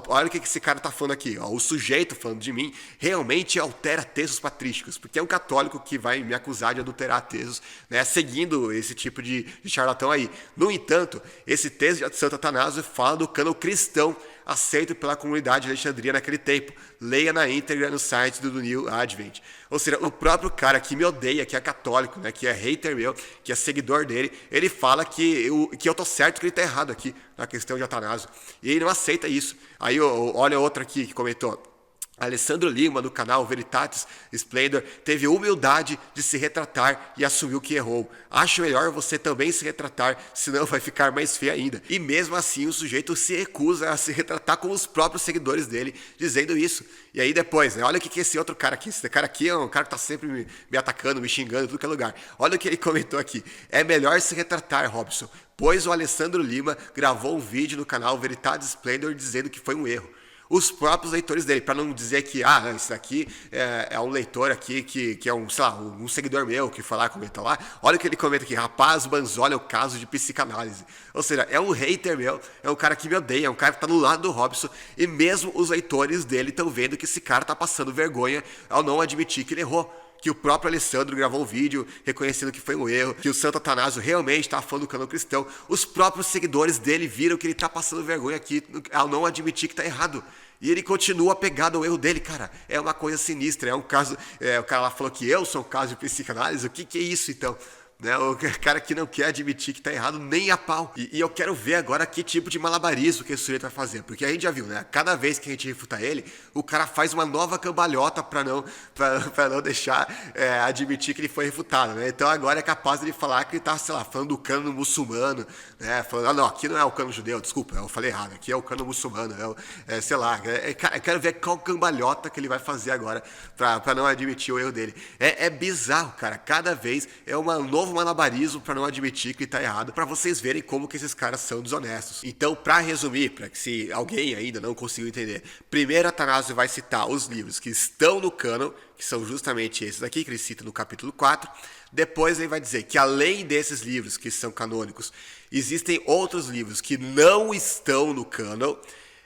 olha o que esse cara tá falando aqui. O sujeito falando de mim realmente altera textos patrísticos, porque é um católico que vai me acusar de adulterar textos, né, seguindo esse tipo de charlatão aí. No entanto, esse texto de Santo Atanásio fala do cânon cristão aceito pela comunidade de Alexandria naquele tempo. Leia na íntegra no site do New Advent. Ou seja, o próprio cara que me odeia, que é católico, né, que é hater meu, que é seguidor dele, ele fala que eu tô certo, que ele tá errado aqui na questão de Atanásio. E ele não aceita isso. Aí olha outra aqui que comentou. Alessandro Lima, do canal Veritatis Splendor, teve humildade de se retratar e assumiu que errou. Acho melhor você também se retratar, senão vai ficar mais feio ainda. E mesmo assim o sujeito se recusa a se retratar com os próprios seguidores dele, dizendo isso. E aí depois, né, olha o que esse outro cara aqui, esse cara aqui é um cara que tá sempre me atacando, me xingando em tudo que é lugar. Olha o que ele comentou aqui. É melhor se retratar, Robson, pois o Alessandro Lima gravou um vídeo no canal Veritatis Splendor dizendo que foi um erro. Os próprios leitores dele, para não dizer que, isso aqui é um leitor aqui que é um, sei lá, um seguidor meu que foi lá, comenta lá. Olha o que ele comenta aqui, rapaz, o Banzoli é o caso de psicanálise. Ou seja, é um hater meu, é um cara que me odeia, é um cara que tá do lado do Robson, e mesmo os leitores dele estão vendo que esse cara tá passando vergonha ao não admitir que ele errou. Que o próprio Alessandro gravou um vídeo reconhecendo que foi um erro, que o Santo Atanásio realmente está falando do cânon cristão. Os próprios seguidores dele viram que ele está passando vergonha aqui ao não admitir que está errado. E ele continua apegado ao erro dele, cara. É uma coisa sinistra, é um caso... o cara lá falou que eu sou um caso de psicanálise, o que é isso então? Né, o cara que não quer admitir que tá errado nem a pau. E eu quero ver agora que tipo de malabarismo que esse sujeito vai fazer. Porque a gente já viu, né? Cada vez que a gente refuta ele, o cara faz uma nova cambalhota pra não deixar admitir que ele foi refutado, né? Então agora é capaz de ele falar que ele tá, sei lá, falando do cânon muçulmano, né? Falando, não, aqui não é o cânon judeu, desculpa, eu falei errado, aqui é o cânon muçulmano, sei lá. Cara, eu quero ver qual cambalhota que ele vai fazer agora pra não admitir o erro dele. É bizarro, cara. Cada vez é uma nova malabarismo para não admitir que está errado, para vocês verem como que esses caras são desonestos. Então, para resumir, para que se alguém ainda não conseguiu entender, primeiro Atanásio vai citar os livros que estão no cânon, que são justamente esses aqui, que ele cita no capítulo 4. Depois ele vai dizer que além desses livros que são canônicos, existem outros livros que não estão no cânon.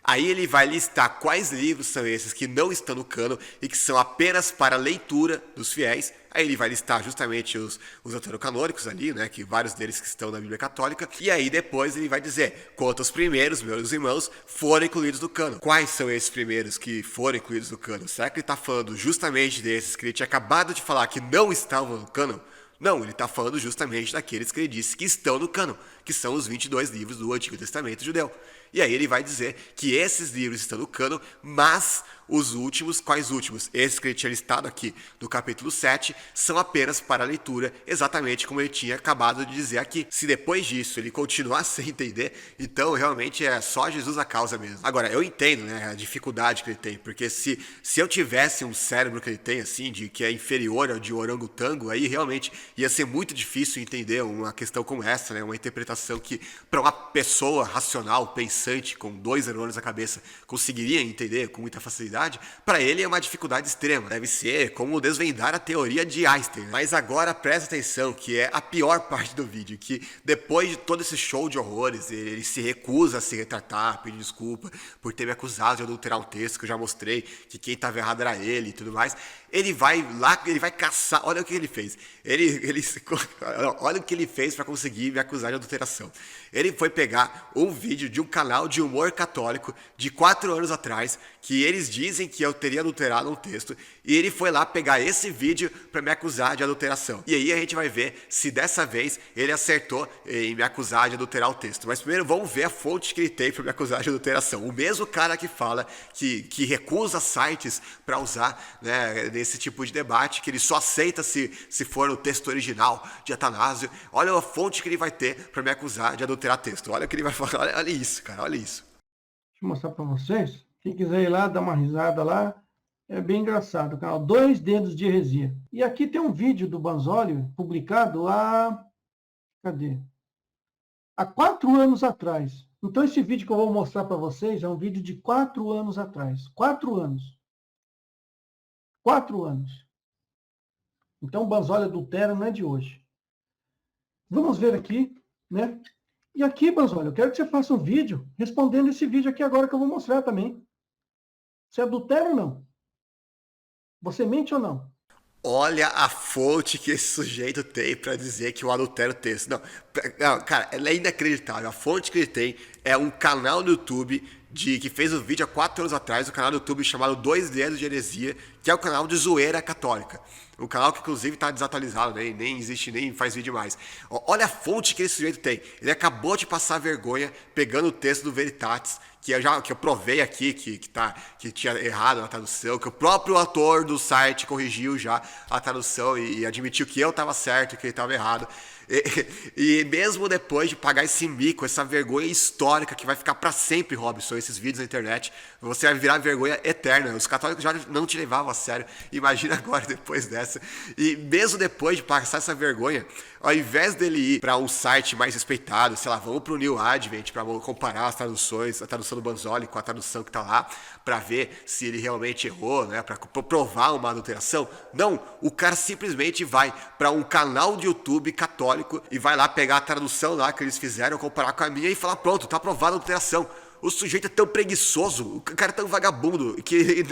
Aí ele vai listar quais livros são esses que não estão no cânon e que são apenas para leitura dos fiéis. Aí ele vai listar justamente os deuterocanônicos ali, né, que vários deles que estão na Bíblia Católica. E aí depois ele vai dizer quantos primeiros, meus irmãos, foram incluídos no cânon. Quais são esses primeiros que foram incluídos no cânon? Será que ele está falando justamente desses que ele tinha acabado de falar que não estavam no cânon? Não, ele está falando justamente daqueles que ele disse que estão no cânon, que são os 22 livros do Antigo Testamento judeu. E aí ele vai dizer que esses livros estão no cânon, mas os últimos, quais últimos? Esses que ele tinha listado aqui no capítulo 7, são apenas para leitura, exatamente como ele tinha acabado de dizer aqui. Se depois disso ele continuar sem entender, então realmente é só Jesus a causa mesmo. Agora, eu entendo, né, a dificuldade que ele tem, porque se eu tivesse um cérebro que ele tem, assim, que é inferior ao de orangotango, aí realmente ia ser muito difícil entender uma questão como essa, né, uma interpretação que para uma pessoa racional, pensante, com 2 neurônios na cabeça, conseguiria entender com muita facilidade. Para ele é uma dificuldade extrema. Deve ser como desvendar a teoria de Einstein. Mas agora presta atenção, que é a pior parte do vídeo, que depois de todo esse show de horrores, ele se recusa a se retratar, pedir desculpa por ter me acusado de adulterar um texto que eu já mostrei, que quem estava errado era ele e tudo mais. Ele vai lá, ele vai caçar, olha o que ele fez. Olha o que ele fez para conseguir me acusar de adulteração. Ele foi pegar um vídeo de um canal de humor católico de 4 anos atrás, que eles dizem que eu teria adulterado um texto, e ele foi lá pegar esse vídeo para me acusar de adulteração. E aí a gente vai ver se dessa vez ele acertou em me acusar de adulterar o texto. Mas primeiro vamos ver a fonte que ele tem para me acusar de adulteração. O mesmo cara que fala que recusa sites para usar, né, nesse tipo de debate, que ele só aceita se for o texto original de Atanásio. Olha a fonte que ele vai ter para me acusar de adulterar texto. Olha o que ele vai falar. Olha isso, cara, olha isso. Deixa eu mostrar para vocês. Quem quiser ir lá, dar uma risada lá, é bem engraçado. O canal 2 Dedos de Heresia. E aqui tem um vídeo do Banzoli, publicado há 4 anos atrás. Então, esse vídeo que eu vou mostrar para vocês é um vídeo de 4 anos atrás. 4 anos. 4 anos. Então, o Banzoli adultera não é de hoje. Vamos ver aqui, né? E aqui, Banzoli, eu quero que você faça um vídeo respondendo esse vídeo aqui agora que eu vou mostrar também. Você adultera ou não? Você mente ou não? Olha a fonte que esse sujeito tem para dizer que eu adultero o texto. Não, cara, é inacreditável. A fonte que ele tem é um canal no YouTube que fez o vídeo há 4 anos atrás, um canal do YouTube chamado Dois Dedos de Heresia, que é o canal de zoeira católica. Um canal que, inclusive, está desatualizado, né? Nem existe, nem faz vídeo mais. Olha a fonte que esse sujeito tem. Ele acabou de passar vergonha pegando o texto do Veritatis, que eu provei aqui que tinha errado na tradução, que o próprio autor do site corrigiu já a tradução e admitiu que eu estava certo e que ele estava errado. E mesmo depois de pagar esse mico, essa vergonha histórica que vai ficar para sempre, Robson, esses vídeos na internet, você vai virar vergonha eterna. Os católicos já não te levavam a sério. Imagina agora, depois dessa. E mesmo depois de passar essa vergonha, ao invés dele ir para um site mais respeitado, sei lá, vamos para o New Advent para comparar as traduções, a tradução do Banzoli com a tradução que está lá, para ver se ele realmente errou, né, para provar uma adulteração. Não, o cara simplesmente vai para um canal de YouTube católico e vai lá pegar a tradução lá que eles fizeram, comparar com a minha e falar, pronto, tá aprovada a adulteração. O sujeito é tão preguiçoso, o cara é tão vagabundo, que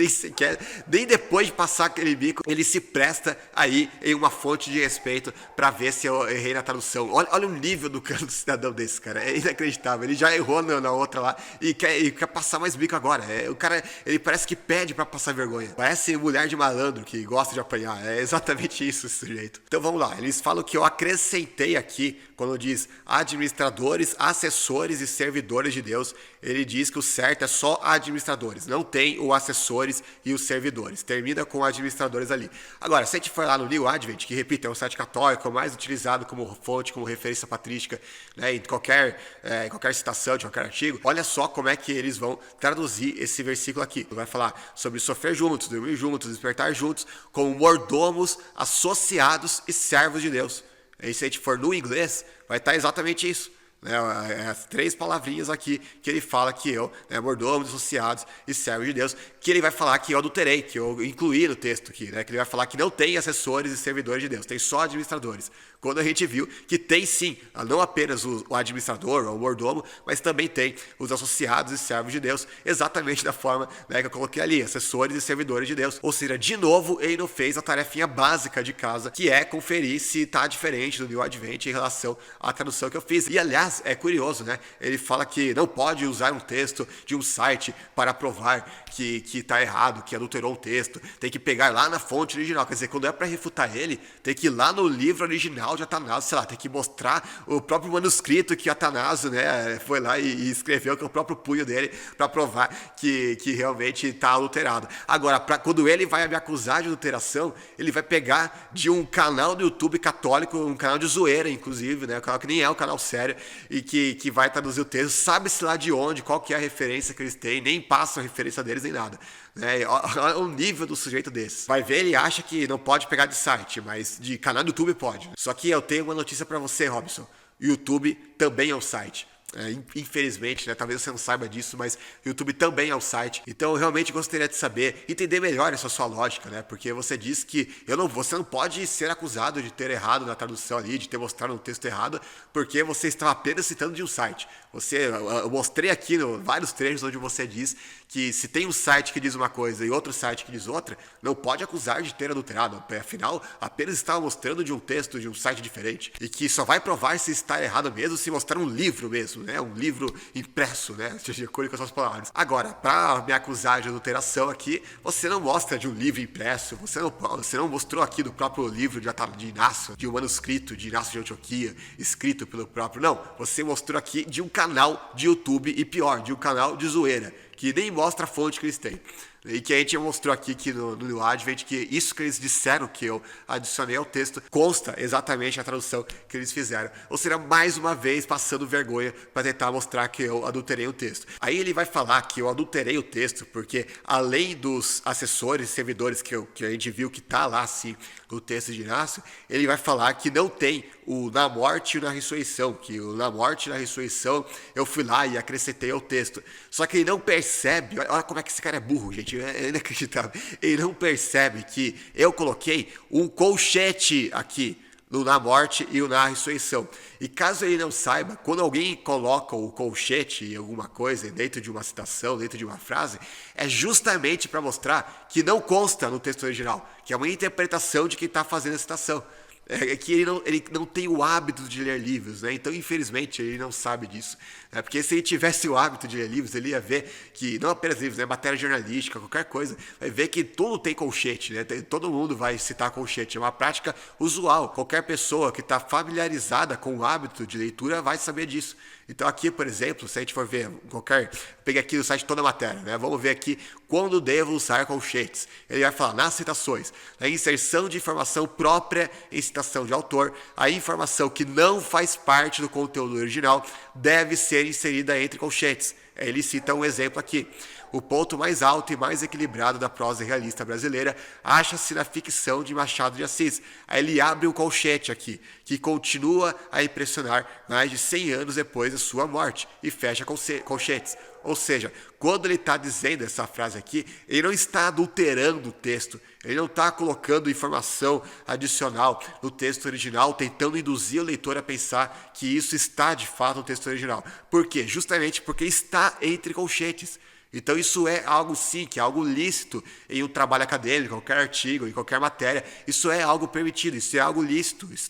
nem depois de passar aquele bico, ele se presta aí em uma fonte de respeito pra ver se eu errei na tradução. Olha o nível do cidadão desse, cara. É inacreditável. Ele já errou na outra lá e quer passar mais bico agora. O cara, ele parece que pede pra passar vergonha. Parece mulher de malandro que gosta de apanhar. É exatamente isso, esse sujeito. Então vamos lá. Eles falam que eu acrescentei aqui, quando diz administradores, assessores e servidores de Deus, ele diz que o certo é só administradores, não tem o assessores e os servidores. Termina com administradores ali. Agora, se a gente for lá no New Advent, que, repito, é um site católico mais utilizado como fonte, como referência patrística, né, em qualquer citação de qualquer artigo, olha só como é que eles vão traduzir esse versículo aqui. Vai falar sobre sofrer juntos, dormir juntos, despertar juntos, como mordomos, associados e servos de Deus. E se a gente for no inglês, vai estar exatamente isso. Né, as 3 palavrinhas aqui que ele fala que eu, né, mordomos, associados e servos de Deus, que ele vai falar que eu adulterei, que eu incluí no texto aqui, né, que ele vai falar que não tem assessores e servidores de Deus, tem só administradores. Quando a gente viu que tem sim, não apenas o administrador ou o mordomo, mas também tem os associados e servos de Deus, exatamente da forma, né, que eu coloquei ali, assessores e servidores de Deus. Ou seja, de novo, ele não fez a tarefinha básica de casa, que é conferir se está diferente do New Advent em relação à tradução que eu fiz. E aliás, é curioso, né? Ele fala que não pode usar um texto de um site para provar que está errado, que adulterou um texto. Tem que pegar lá na fonte original. Quer dizer, quando é para refutar ele, tem que ir lá no livro original de Atanásio, sei lá, tem que mostrar o próprio manuscrito que Atanásio, né, foi lá e escreveu com o próprio punho dele para provar que realmente está adulterado. Agora, quando ele vai me acusar de adulteração, ele vai pegar de um canal do YouTube católico, um canal de zoeira, inclusive, né, um canal que nem é um canal sério, e que vai traduzir o texto, sabe-se lá de onde, qual que é a referência que eles têm, nem passam a referência deles nem nada. Né? Olha o nível do sujeito desse. Vai ver, ele acha que não pode pegar de site, mas de canal do YouTube pode. Só que eu tenho uma notícia para você, Robson. YouTube também é um site. Infelizmente, né? Talvez você não saiba disso, mas o YouTube também é um site. Então eu realmente gostaria de saber, entender melhor essa sua lógica, né? Porque você diz que você não pode ser acusado de ter errado na tradução ali, de ter mostrado um texto errado, porque você estava apenas citando de um site. Eu mostrei aqui vários trechos onde você diz que se tem um site que diz uma coisa e outro site que diz outra, não pode acusar de ter adulterado. Afinal, apenas estava mostrando de um texto de um site diferente. E que só vai provar se está errado mesmo se mostrar um livro mesmo, né? Um livro impresso, né? De acordo com as suas palavras. Agora, para me acusar de adulteração aqui, você não mostra de um livro impresso, você não mostrou aqui do próprio livro de Inácio, de um manuscrito de Inácio de Antioquia, escrito pelo próprio. Não, você mostrou aqui de um canal de YouTube e pior, de um canal de zoeira, que nem mostra a fonte que eles têm. E que a gente mostrou aqui que no Advent, que isso que eles disseram que eu adicionei ao texto, consta exatamente a tradução que eles fizeram. Ou seja, mais uma vez passando vergonha para tentar mostrar que eu adulterei o texto. Aí ele vai falar que eu adulterei o texto, porque além dos assessores, servidores que a gente viu que tá lá assim no texto de Inácio, ele vai falar que não tem o na morte e na ressurreição, que o na morte e na ressurreição eu fui lá e acrescentei ao texto. Só que ele não percebe, olha como é que esse cara é burro, gente, é inacreditável. Ele não percebe que eu coloquei um colchete aqui no na morte e o na ressurreição. E caso ele não saiba, quando alguém coloca o colchete em alguma coisa, dentro de uma citação, dentro de uma frase, é justamente para mostrar que não consta no texto original, que é uma interpretação de quem está fazendo a citação. É que ele não tem o hábito de ler livros, né? Então, infelizmente, ele não sabe disso. Né? Porque se ele tivesse o hábito de ler livros, ele ia ver que, não apenas livros, né? Matéria jornalística, qualquer coisa, vai ver que tudo tem colchete, né? Todo mundo vai citar colchete. É uma prática usual. Qualquer pessoa que está familiarizada com o hábito de leitura vai saber disso. Então, aqui, por exemplo, se a gente for ver peguei aqui no site toda a matéria, né? Vamos ver aqui quando devo usar colchetes. Ele vai falar nas citações, na inserção de informação própria em citação de autor, a informação que não faz parte do conteúdo original deve ser inserida entre colchetes. Ele cita um exemplo aqui. O ponto mais alto e mais equilibrado da prosa realista brasileira acha-se na ficção de Machado de Assis. Aí ele abre um colchete aqui, que continua a impressionar mais de 100 anos depois da sua morte, e fecha colchetes. Ou seja, quando ele está dizendo essa frase aqui, ele não está adulterando o texto, ele não está colocando informação adicional no texto original, tentando induzir o leitor a pensar que isso está de fato no texto original. Por quê? Justamente porque está entre colchetes. Então isso é algo sim, que é algo lícito em um trabalho acadêmico, em qualquer artigo, em qualquer matéria. Isso é algo permitido, isso é algo lícito, isso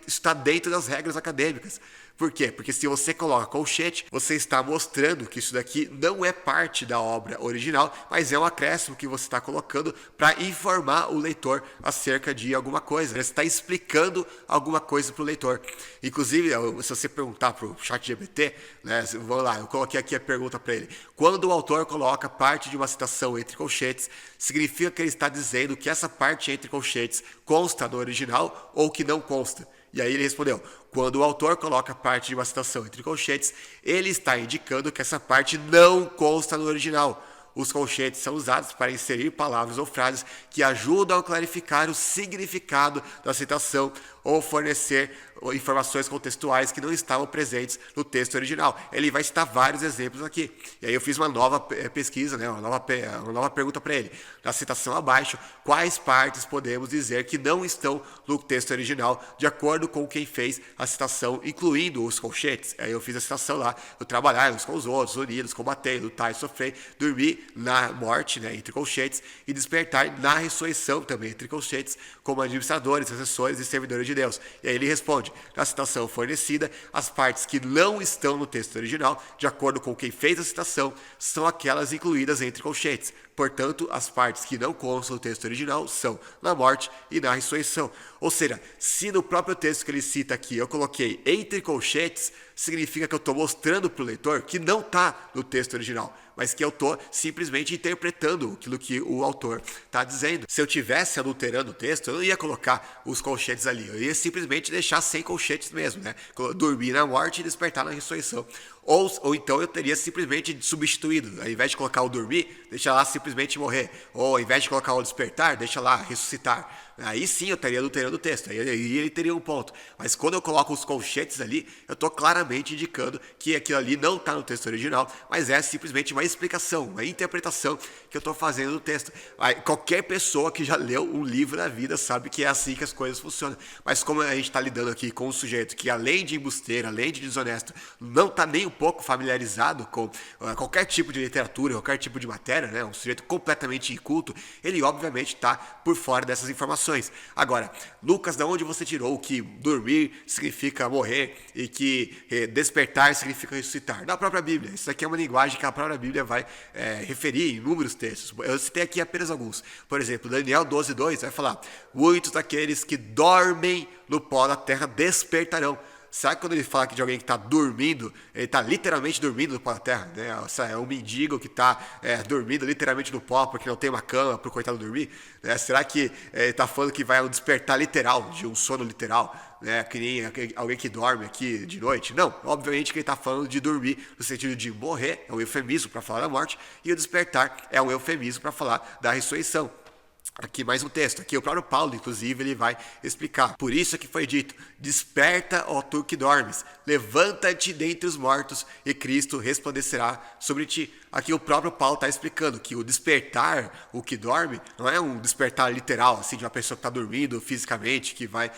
está dentro das regras acadêmicas. Por quê? Porque se você coloca colchete, você está mostrando que isso daqui não é parte da obra original, mas é um acréscimo que você está colocando para informar o leitor acerca de alguma coisa. Você está explicando alguma coisa para o leitor. Inclusive, se você perguntar para o ChatGPT, né, vamos lá, eu coloquei aqui a pergunta para ele. Quando o autor coloca parte de uma citação entre colchetes, significa que ele está dizendo que essa parte entre colchetes consta no original ou que não consta? E aí ele respondeu, quando o autor coloca parte de uma citação entre colchetes, ele está indicando que essa parte não consta no original. Os colchetes são usados para inserir palavras ou frases que ajudam a clarificar o significado da citação ou fornecer informações contextuais que não estavam presentes no texto original. Ele vai citar vários exemplos aqui. E aí eu fiz uma nova pesquisa, né, uma nova pergunta para ele. Na citação abaixo, quais partes podemos dizer que não estão no texto original, de acordo com quem fez a citação, incluindo os colchetes? Aí eu fiz a citação lá, eu trabalhar uns com os outros, unidos, combater, lutar e sofrer, dormir na morte, né, entre colchetes, e despertar na ressurreição também, entre colchetes, como administradores, assessores e servidores de Deus. E aí ele responde, na citação fornecida, as partes que não estão no texto original, de acordo com quem fez a citação, são aquelas incluídas entre colchetes. Portanto, as partes que não constam no texto original são na morte e na ressurreição. Ou seja, se no próprio texto que ele cita aqui eu coloquei entre colchetes, significa que eu estou mostrando para o leitor que não está no texto original, mas que eu estou simplesmente interpretando aquilo que o autor está dizendo. Se eu tivesse adulterando o texto, eu não ia colocar os colchetes ali, eu ia simplesmente deixar sem colchetes mesmo, né? Dormir na morte e despertar na ressurreição. Ou então eu teria simplesmente substituído, ao invés de colocar o dormir, deixa lá simplesmente morrer. Ou ao invés de colocar o despertar, deixa lá ressuscitar. Aí sim eu estaria adulterando o texto, aí ele teria um ponto. Mas quando eu coloco os colchetes ali, eu estou claramente indicando que aquilo ali não está no texto original, mas é simplesmente uma explicação, uma interpretação que eu estou fazendo do texto. Aí, qualquer pessoa que já leu um livro na vida sabe que é assim que as coisas funcionam. Mas como a gente está lidando aqui com um sujeito que, além de embusteiro, além de desonesto, não está nem um pouco familiarizado com qualquer tipo de literatura, qualquer tipo de matéria, né? Um sujeito completamente inculto, ele obviamente está por fora dessas informações. Agora, Lucas, de onde você tirou que dormir significa morrer e que despertar significa ressuscitar? Da própria Bíblia. Isso aqui é uma linguagem que a própria Bíblia vai referir em inúmeros textos. Eu citei aqui apenas alguns. Por exemplo, Daniel 12:2 vai falar: muitos daqueles que dormem no pó da terra despertarão. será que quando ele fala aqui de alguém que está dormindo, ele está literalmente dormindo no pó da terra, né? É um mendigo que está dormindo literalmente no pó porque não tem uma cama para o coitado dormir, né? Será que ele está falando que vai um despertar literal, de um sono literal, né? Que nem alguém que dorme aqui de noite? Não, obviamente que ele está falando de dormir no sentido de morrer, é um eufemismo para falar da morte, e o despertar é um eufemismo para falar da ressurreição. Aqui mais um texto, aqui o próprio Paulo, inclusive, ele vai explicar. Por isso é que foi dito, desperta, ó tu que dormes, levanta-te dentre os mortos e Cristo resplandecerá sobre ti. Aqui o próprio Paulo está explicando que o despertar, o que dorme, não é um despertar literal, assim, de uma pessoa que está dormindo fisicamente, que vai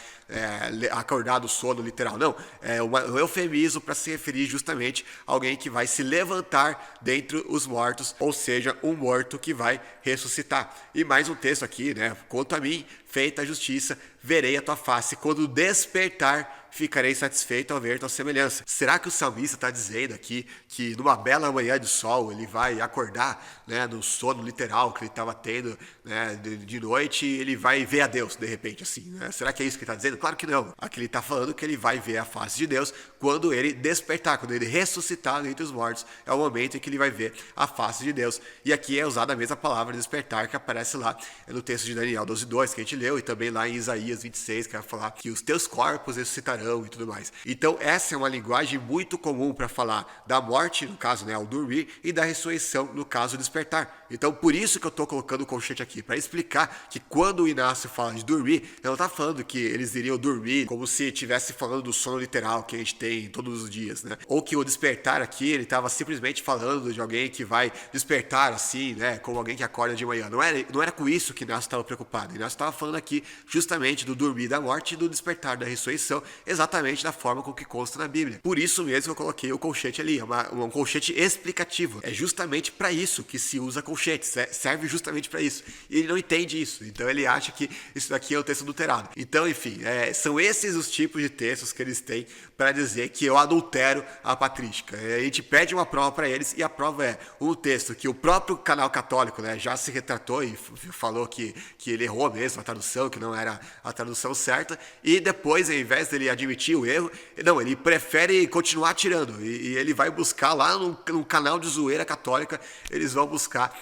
acordar do sono literal. Não, é um eufemismo para se referir justamente a alguém que vai se levantar dentre os mortos, ou seja, um morto que vai ressuscitar. E mais um texto aqui, né? Quanto a mim, feita a justiça, verei a tua face. Quando despertar, ficarei satisfeito ao ver tua semelhança. Será que o salmista está dizendo aqui que numa bela manhã de sol ele vai acordar, né, no sono literal que ele estava tendo, né, de noite, e ele vai ver a Deus de repente assim, né? Será que é isso que ele está dizendo? Claro que não. Aqui ele está falando que ele vai ver a face de Deus quando ele despertar, quando ele ressuscitar entre os mortos. É o momento em que ele vai ver a face de Deus. E aqui é usada a mesma palavra despertar que aparece lá no texto de Daniel 12:2 que a gente leu, e também lá em Isaías 26, que vai falar que os teus corpos ressuscitarão e tudo mais. Então essa é uma linguagem muito comum para falar da morte, no caso, né, ao dormir, e da ressurreição, no caso, despertar. Então por isso que eu estou colocando o colchete aqui, para explicar que quando o Inácio fala de dormir, ele não está falando que eles iriam dormir como se estivesse falando do sono literal que a gente tem todos os dias, né? Ou que o despertar aqui, ele estava simplesmente falando de alguém que vai despertar assim, né, como alguém que acorda de manhã. Não era com isso que Inácio estava preocupado. Inácio estava falando aqui justamente do dormir da morte e do despertar da ressurreição, exatamente da forma com que consta na Bíblia. Por isso mesmo que eu coloquei o colchete ali, um colchete explicativo. É justamente para isso que se usa colchete, serve justamente para isso. E ele não entende isso, então ele acha que isso daqui é o texto adulterado. Então, enfim, são esses os tipos de textos que eles têm para dizer que eu adultero a patrística. A gente pede uma prova para eles e a prova é um texto que o próprio canal católico, né, já se retratou e falou que ele errou mesmo a tradução, que não era a tradução certa, e depois, ao invés dele admitir o erro, não, ele prefere continuar tirando, e ele vai buscar lá no canal de zoeira católica, eles vão buscar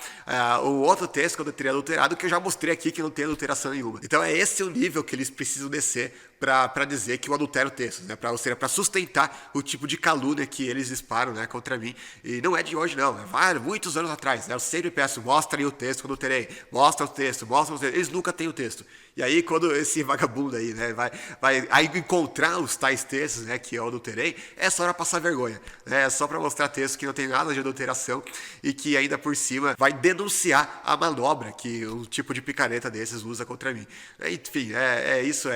um outro texto que eu teria adulterado, que eu já mostrei aqui que não tem adulteração nenhuma. Então é esse o nível que eles precisam descer para dizer que eu adultero textos, né? Ou seja, para sustentar o tipo de calúnia que eles disparam, né, contra mim. E não é de hoje, não. É muitos anos atrás. Né? Eu sempre peço, mostra aí o texto que eu adulterei. Mostra o texto. Eles nunca têm o texto. E aí, quando esse vagabundo aí, né, vai aí encontrar os tais textos, né, que eu adulterei, é só para passar vergonha. Né? É só para mostrar texto que não tem nada de adulteração e que ainda por cima vai denunciar a manobra que um tipo de picareta desses usa contra mim. Enfim, isso.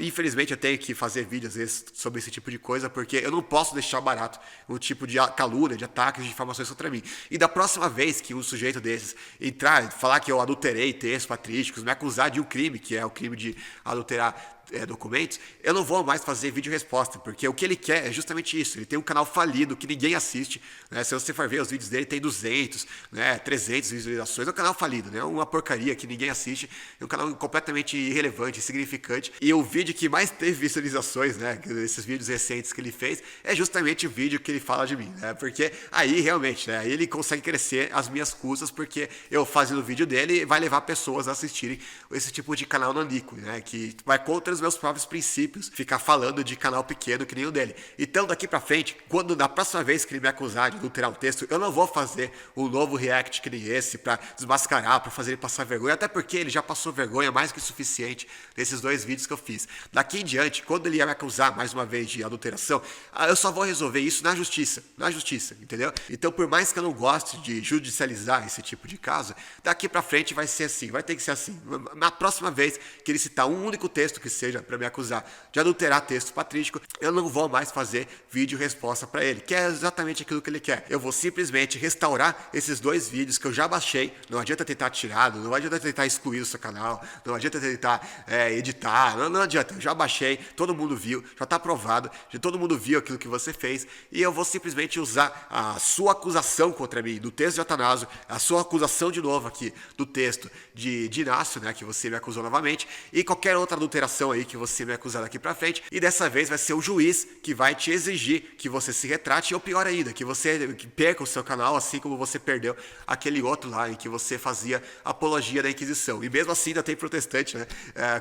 Infelizmente eu tenho que fazer vídeos às vezes sobre esse tipo de coisa, porque eu não posso deixar barato um tipo de calúnia, de ataques, de informações contra mim. E da próxima vez que um sujeito desses entrar, falar que eu adulterei textos patrísticos, me acusar de um crime, que é o crime de adulterar documentos, eu não vou mais fazer vídeo resposta, porque o que ele quer é justamente isso. Ele tem um canal falido que ninguém assiste, né? Se você for ver os vídeos dele, tem 200, né, 300 visualizações. É um canal falido, né? Uma porcaria que ninguém assiste, é um canal completamente irrelevante, insignificante. E o vídeo que mais teve visualizações, né, esses vídeos recentes que ele fez, é justamente o vídeo que ele fala de mim, né? Porque aí realmente, né, aí ele consegue crescer as minhas custas, porque eu fazendo o vídeo dele vai levar pessoas a assistirem esse tipo de canal naníquo, né, que vai contra os meus próprios princípios, ficar falando de canal pequeno que nem o dele. Então daqui pra frente, quando na próxima vez que ele me acusar de adulterar o texto, eu não vou fazer um novo react que nem esse pra desmascarar, pra fazer ele passar vergonha, até porque ele já passou vergonha mais que suficiente nesses 2 vídeos que eu fiz. Daqui em diante, quando ele ia me acusar mais uma vez de adulteração, eu só vou resolver isso na justiça, entendeu? Então por mais que eu não goste de judicializar esse tipo de caso, daqui pra frente vai ser assim, vai ter que ser assim. Na próxima vez que ele citar um único texto que seja para me acusar de adulterar texto patrístico, eu não vou mais fazer vídeo resposta para ele, que é exatamente aquilo que ele quer. Eu vou simplesmente restaurar esses 2 vídeos que eu já baixei. Não adianta tentar tirar, não adianta tentar excluir o seu canal, não adianta tentar editar, não adianta. Eu já baixei, todo mundo viu, já está aprovado, já todo mundo viu aquilo que você fez, e eu vou simplesmente usar a sua acusação contra mim do texto de Atanásio, a sua acusação de novo aqui do texto de Inácio, né, que você me acusou novamente, e qualquer outra adulteração aí que você vai acusar daqui pra frente, e dessa vez vai ser o juiz que vai te exigir que você se retrate, ou pior ainda, que você perca o seu canal, assim como você perdeu aquele outro lá em que você fazia apologia da Inquisição. E mesmo assim ainda tem protestante, né,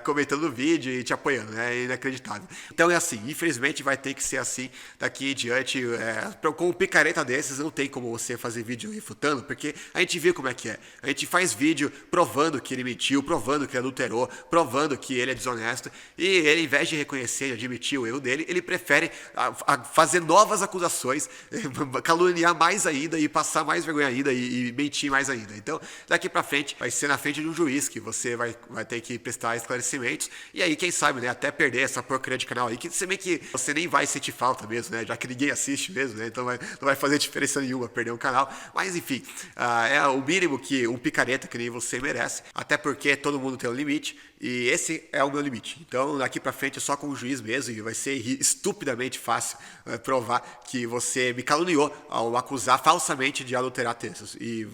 comentando no vídeo e te apoiando, né, é inacreditável. Então é assim, infelizmente vai ter que ser assim daqui em diante, com um picareta desses não tem como você fazer vídeo refutando, porque a gente vê como é que é. A gente faz vídeo provando que ele mentiu, provando que ele adulterou, provando que ele é desonesto, e ele, ao invés de reconhecer e admitir o erro dele, ele prefere fazer novas acusações, caluniar mais ainda e passar mais vergonha ainda e mentir mais ainda. Então, daqui pra frente, vai ser na frente de um juiz que você vai ter que prestar esclarecimentos, e aí, quem sabe, né, até perder essa porcaria de canal aí, que se bem que você nem vai sentir falta mesmo, né, já que ninguém assiste mesmo, né, então não vai fazer diferença nenhuma perder um canal, mas enfim, é o mínimo que um picareta que nem você merece, até porque todo mundo tem um limite, e esse é o meu limite. Então, daqui pra frente é só com o juiz mesmo, e vai ser estupidamente fácil provar que você me caluniou ao acusar falsamente de adulterar textos. E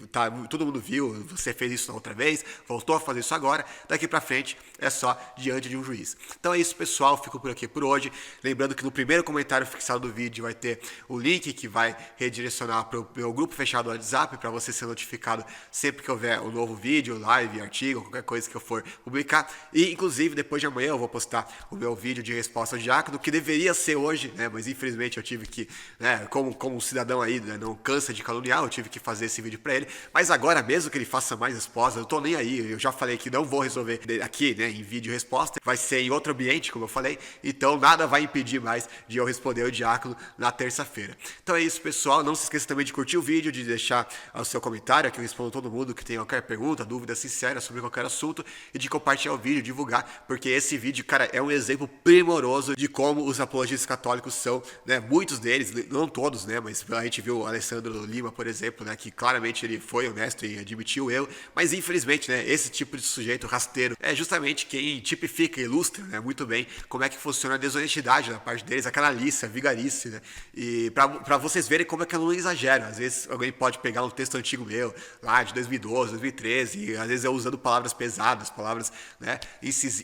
todo mundo viu, você fez isso na outra vez, voltou a fazer isso agora, daqui pra frente é só diante de um juiz. Então é isso, pessoal, fico por aqui por hoje. Lembrando que no primeiro comentário fixado do vídeo vai ter o link que vai redirecionar para o meu grupo fechado do WhatsApp, para você ser notificado sempre que houver um novo vídeo, live, artigo, qualquer coisa que eu for publicar. E, inclusive, depois de amanhã eu vou postar o meu vídeo de resposta ao diácono, que deveria ser hoje, né, mas infelizmente eu tive que, né, como um cidadão aí, né, não cansa de caluniar, eu tive que fazer esse vídeo para ele. Mas agora, mesmo que ele faça mais respostas, eu tô nem aí, eu já falei que não vou resolver aqui, né, em vídeo resposta, vai ser em outro ambiente, como eu falei, então nada vai impedir mais de eu responder o diácono na terça-feira. Então é isso, pessoal, não se esqueça também de curtir o vídeo, de deixar o seu comentário, aqui eu respondo todo mundo que tem qualquer pergunta, dúvida sincera sobre qualquer assunto, e de compartilhar o vídeo, divulgar, porque esse vídeo, cara, é um exemplo primoroso de como os apologistas católicos são, né, muitos deles, não todos, né, mas a gente viu o Alessandro Lima, por exemplo, né, que claramente ele foi honesto e admitiu o erro, mas infelizmente, né, esse tipo de sujeito rasteiro é justamente quem tipifica e ilustra, né, muito bem como é que funciona a desonestidade da parte deles, a canalice, a vigarice, né, e pra vocês verem como é que eu não exagero. Às vezes alguém pode pegar um texto antigo meu, lá de 2012, 2013, e às vezes eu usando palavras pesadas, palavras, né,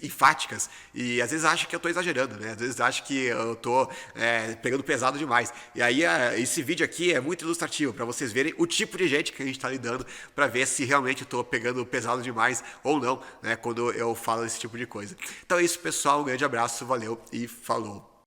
enfáticas, e às vezes acha que eu tô exagerando, né, às vezes acha que eu tô pegando pesado demais, e aí esse vídeo aqui é muito ilustrativo, pra vocês verem o tipo de gente que a gente tá lidando, pra ver se realmente eu tô pegando pesado demais ou não, né, quando eu falo esse tipo de coisa. Então é isso, pessoal, um grande abraço, valeu e falou!